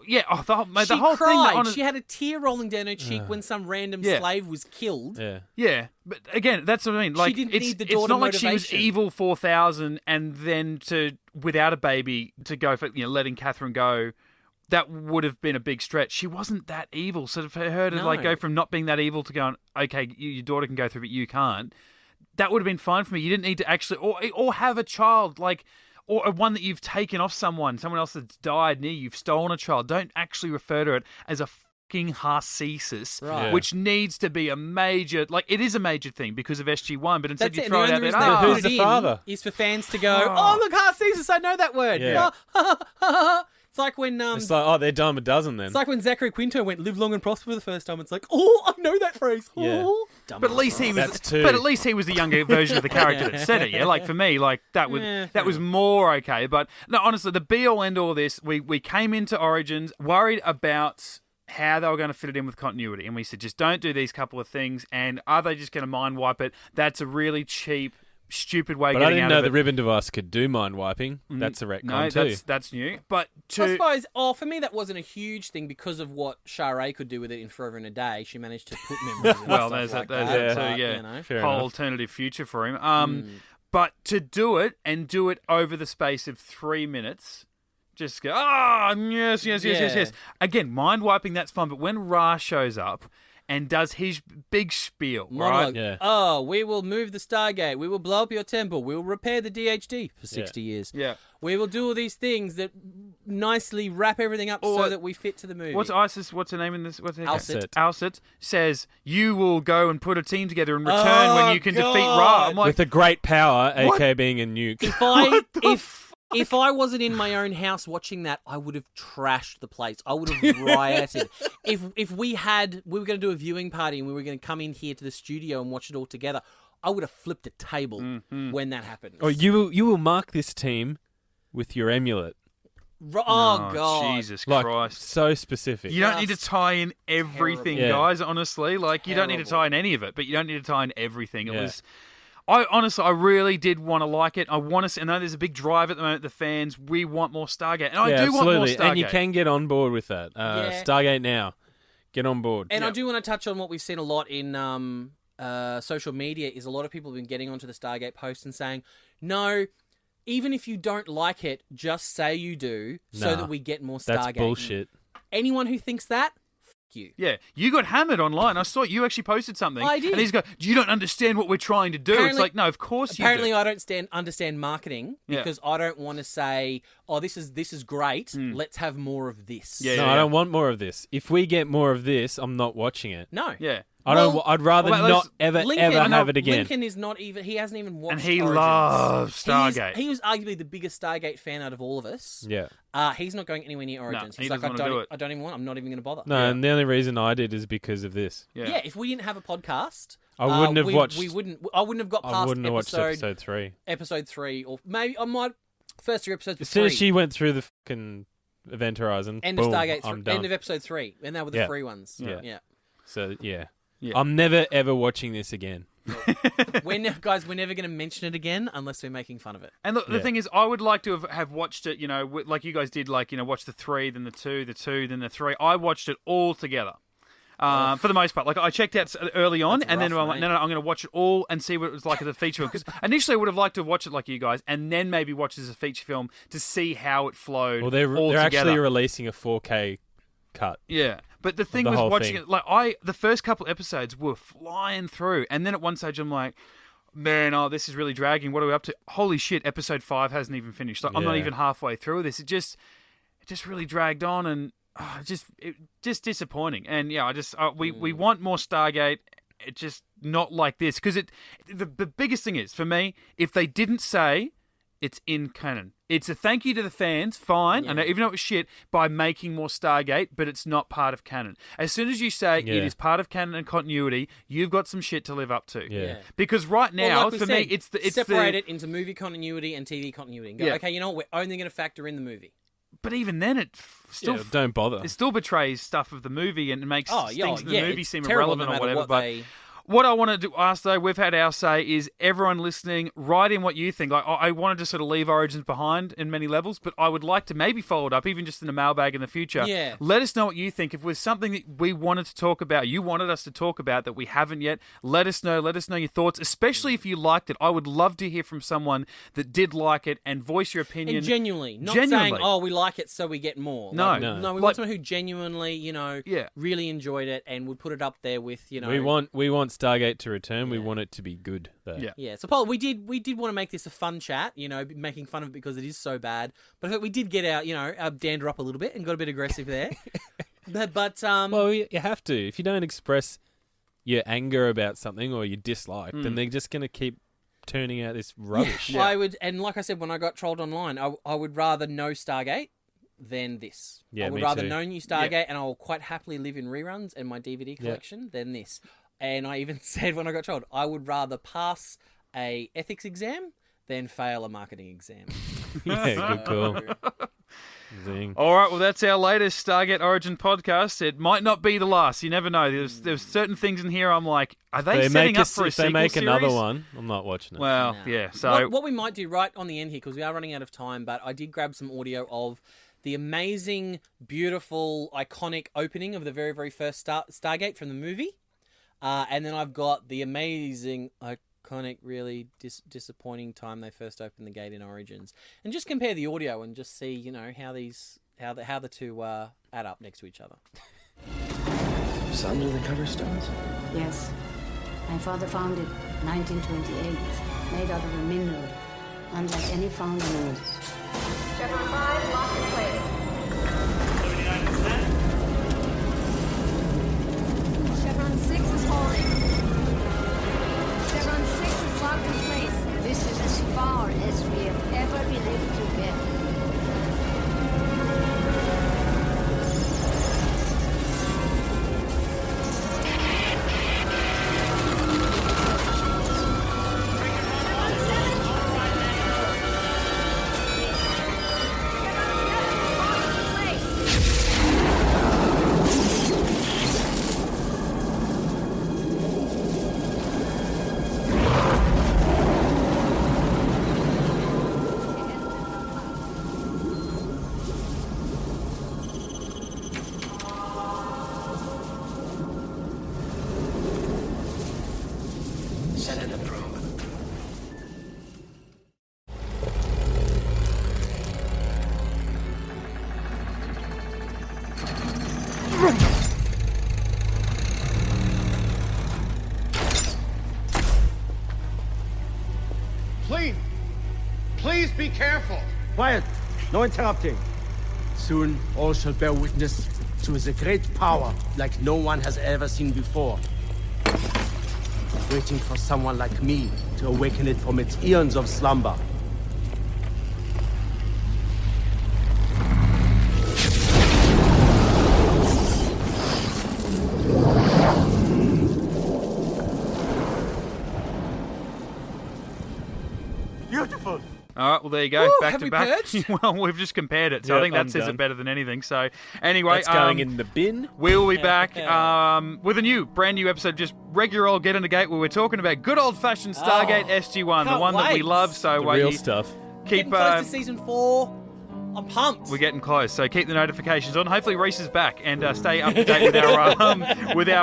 Yeah, the she whole cried. thing. That honest, She had a tear rolling down her cheek when some random Yeah. slave was killed. Yeah. yeah, but again, that's what I mean. Like, didn't it's, need the it's daughter not like she was motivation. evil 4000 and then without a baby to go for letting Catherine go. That would have been a big stretch. She wasn't that evil, so for her to No. go from not being that evil to going, okay, your daughter can go through, but you can't. That would have been fine for me. You didn't need to actually, or have a child or one that you've taken off someone else that's died near you. You've stolen a child. Don't actually refer to it as a fucking harcesis, Right. which needs to be a major, it is a major thing because of SG1, but instead That's you it. throw And it the out only there. reason they who's put the it in father? is for fans to go, "Oh, look, Harcesis, I know that word." Yeah. It's like when It's like, oh, they're dime a dozen then. it's like when Zachary Quinto went "live long and prosper" for the first time. It's like, "Oh, I know that phrase." Yeah. Oh. But at least he was. That's two. But at least he was the younger version of the character that said it. Yeah, for me, that was Yeah, that was more okay. But no, honestly, the be all end all of this. We came into Origins worried about how they were going to fit it in with continuity, and we said just don't do these couple of things. And are they just going to mind wipe it? That's a really cheap, stupid way. But of I getting didn't out know of the it. ribbon device could do mind wiping. That's a retcon No, too. that's new. But I suppose, for me, that wasn't a huge thing because of what Shara could do with it in Forever and a Day. She managed to put memories in well, and there's stuff that, like there's that. that but, too. Yeah, you know. Fair whole enough. alternative future for him. But to do it over the space of 3 minutes. Just go, yes. Yeah. Again, mind wiping, that's fun. But when Ra shows up and does his big spiel, Monologue. right? Yeah. Oh, we will move the Stargate. We will blow up your temple. We will repair the DHD for 60 years. Yeah. We will do all these things that nicely wrap everything up so that we fit to the movie. What's ISIS? What's her name in this? What's her name? Alcet. Alcet says you will go and put a team together and return when you can defeat Ra. I'm like, With a great power, What? aka being a nuke. If I wasn't in my own house watching that, I would have trashed the place. I would have rioted. If we were going to do a viewing party and we were going to come in here to the studio and watch it all together, I would have flipped a table when that happened. Or you will mark this team with your amulet. Oh, God. Jesus Like, Christ. so specific. You don't need to tie in everything, Terrible. guys, honestly. Like, you don't need to Terrible. tie in any of it, but you don't need to tie in everything. It Yeah. was... I really did want to like it. I want to... I know there's a big drive at the moment, the fans. We want more Stargate. And I do want more absolutely. Stargate. And you can get on board with that. Yeah. Stargate now. Get on board. And I Yep. do want to touch on what we've seen a lot in social media is a lot of people have been getting onto the Stargate post and saying, no, even if you don't like it, just say you do so Nah, that we get more Stargate. That's bullshit. Anyone who thinks that, f you. Yeah, you got hammered online. I saw you actually posted something. I did. And he's go, you don't understand what we're trying to do. It's Apparently- like, no, of course you Apparently, do. I don't understand marketing Yeah. because I don't want to say, "Oh, this is great. Let's have more of this." Yeah. No, I don't want more of this. If we get more of this, I'm not watching it. No. Yeah. I'd rather well, not Lincoln, ever have it again. Lincoln is not even. He hasn't even watched. And he Origins. loves Stargate. He was arguably the biggest Stargate fan out of all of us. Yeah. He's not going anywhere near Origins. he He's like, doesn't I wanna don't. do it. I don't even want. I'm not even going to bother. No, and the only reason I did is because of this. Yeah. If we didn't have a podcast, I wouldn't have watched. We wouldn't. I wouldn't have got I past wouldn't have watched episode 3. episode 3, or maybe I might. First 3 episodes. As soon as she went through the fucking Event Horizon, end boom, of Stargate. I'm done. End of episode 3, and that were the Yeah. free ones. Yeah. Yeah. So yeah. Yeah. I'm never ever watching this again. We're never going to mention it again unless we're making fun of it. And look, the Yeah. thing is, I would like to have watched it, like you guys did, like, watch the 3, then the 2, then the 3. I watched it all together. For the most part. Like, I checked out early on, That's and then rough, I'm like, mate. no, I'm going to watch it all and see what it was like as a feature film. Because initially I would have liked to watch it like you guys, and then maybe watch it as a feature film to see how it flowed Well, they're all actually together. releasing a 4K cut. Yeah, but the thing the was whole watching thing. it. Like the first couple episodes were flying through, and then at one stage I'm like, man, this is really dragging. What are we up to? Holy shit! Episode 5 hasn't even finished. Like, I'm not Yeah. even halfway through this. It just really dragged on, and just disappointing. And yeah, we want more Stargate. It just not like this, because the biggest thing is for me, if they didn't say it's in canon. It's a thank you to the fans, fine, Yeah. I know, even though it was shit, by making more Stargate, but it's not part of canon. As soon as you say Yeah. it is part of canon and continuity, you've got some shit to live up to. Yeah. Because right Well, now, like we for me, said, it's separate the... it into movie continuity and TV continuity. And go, Yeah. okay, you know what? We're only going to factor in the movie. But even then, it still... Yeah, don't bother. It still betrays stuff of the movie and makes things in the movie it's seem terrible irrelevant no or matter whatever. what But they... what I wanted to ask, though, we've had our say, is everyone listening, write in what you think. Like, I wanted to sort of leave Origins behind in many levels, but I would like to maybe follow it up, even just in a mailbag in the future. Yeah. Let us know what you think. If there's something that we wanted to talk about, you wanted us to talk about that we haven't yet, let us know. Let us know your thoughts, especially if you liked it. I would love to hear from someone that did like it and voice your opinion. And genuinely, not Genuinely. saying, "Oh, we like it, so we get more." No. Like, No. no, we Like- want someone who genuinely, Yeah. really enjoyed it and would put it up there with, We want Stargate to return. We want it to be good, though. Yeah. Yeah. So, Paul, we did want to make this a fun chat. Making fun of it because it is so bad. But I think we did get our dander up a little bit and got a bit aggressive there. but Well, you have to. If you don't express your anger about something or your dislike, then they're just going to keep turning out this rubbish. Yeah. I would, and like I said, when I got trolled online, I would rather know Stargate than this. Yeah, I would me rather too. know new Stargate, and I'll quite happily live in reruns and my DVD Yeah. collection than this. And I even said when I got trolled, I would rather pass a ethics exam than fail a marketing exam. Yeah, good call. Zing. All right, well, that's our latest Stargate Origin podcast. It might not be the last. You never know. There's certain things in here I'm like, are they setting up for a If they sequel make another series? one, I'm not watching it. Well, No. yeah. So What we might do right on the end here, because we are running out of time, but I did grab some audio of the amazing, beautiful, iconic opening of the very, very first Stargate from the movie. And then I've got the amazing, iconic, really disappointing time they first opened the gate in Origins. And just compare the audio and just see, how the two add up next to each other. Lives under the cover stones? Yes. My father found it 1928, made out of a mineral, unlike any found on Earth. Chevron 5 locked in place. 79%. Chevron 6 is holding. Chevron 6 is locked in place. This is as far as we have ever been able to get. Send in the probe. Please be careful. Quiet. No interrupting. Soon all shall bear witness to the great power like no one has ever seen before. Waiting for someone like me to awaken it from its eons of slumber. Beautiful. All right, well, there you go. Ooh, back have to we back. purged? Well, we've just compared it, so I Yeah, think that I'm says done. it better than anything. So, anyway, That's going in the bin. we'll be back with a brand new episode, just regular old Get in the Gate, where we're talking about good old-fashioned Stargate SG-1, the can't one that we wait. love. So, The real you stuff. keep Getting close to season 4. I'm pumped. we're getting close, so keep the notifications on. Hopefully, Rhys is back and stay up to date with our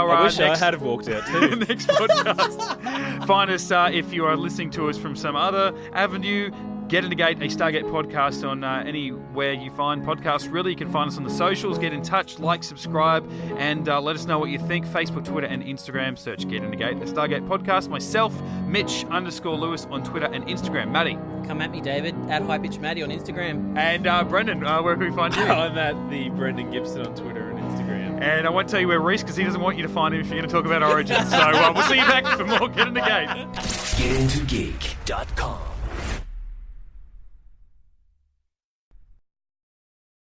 I wish next I had have walked out too. next podcast. Find us if you are listening to us from some other avenue. Get in the Gate, a Stargate podcast on anywhere you find podcasts. Really, you can find us on the socials. Get in touch, like, subscribe, and let us know what you think. Facebook, Twitter, and Instagram. Search Get in the Gate, a Stargate podcast. Myself, Mitch_Lewis on Twitter and Instagram. Maddie. Come at me, David, at HighPitchMaddie on Instagram. And Brendan, where can we find you? I'm at the Brendan Gibson on Twitter and Instagram. And I won't tell you where Rhys, because he doesn't want you to find him if you're going to talk about Origins. So we'll see you back for more Get in the Gate. GetIntoGeek.com.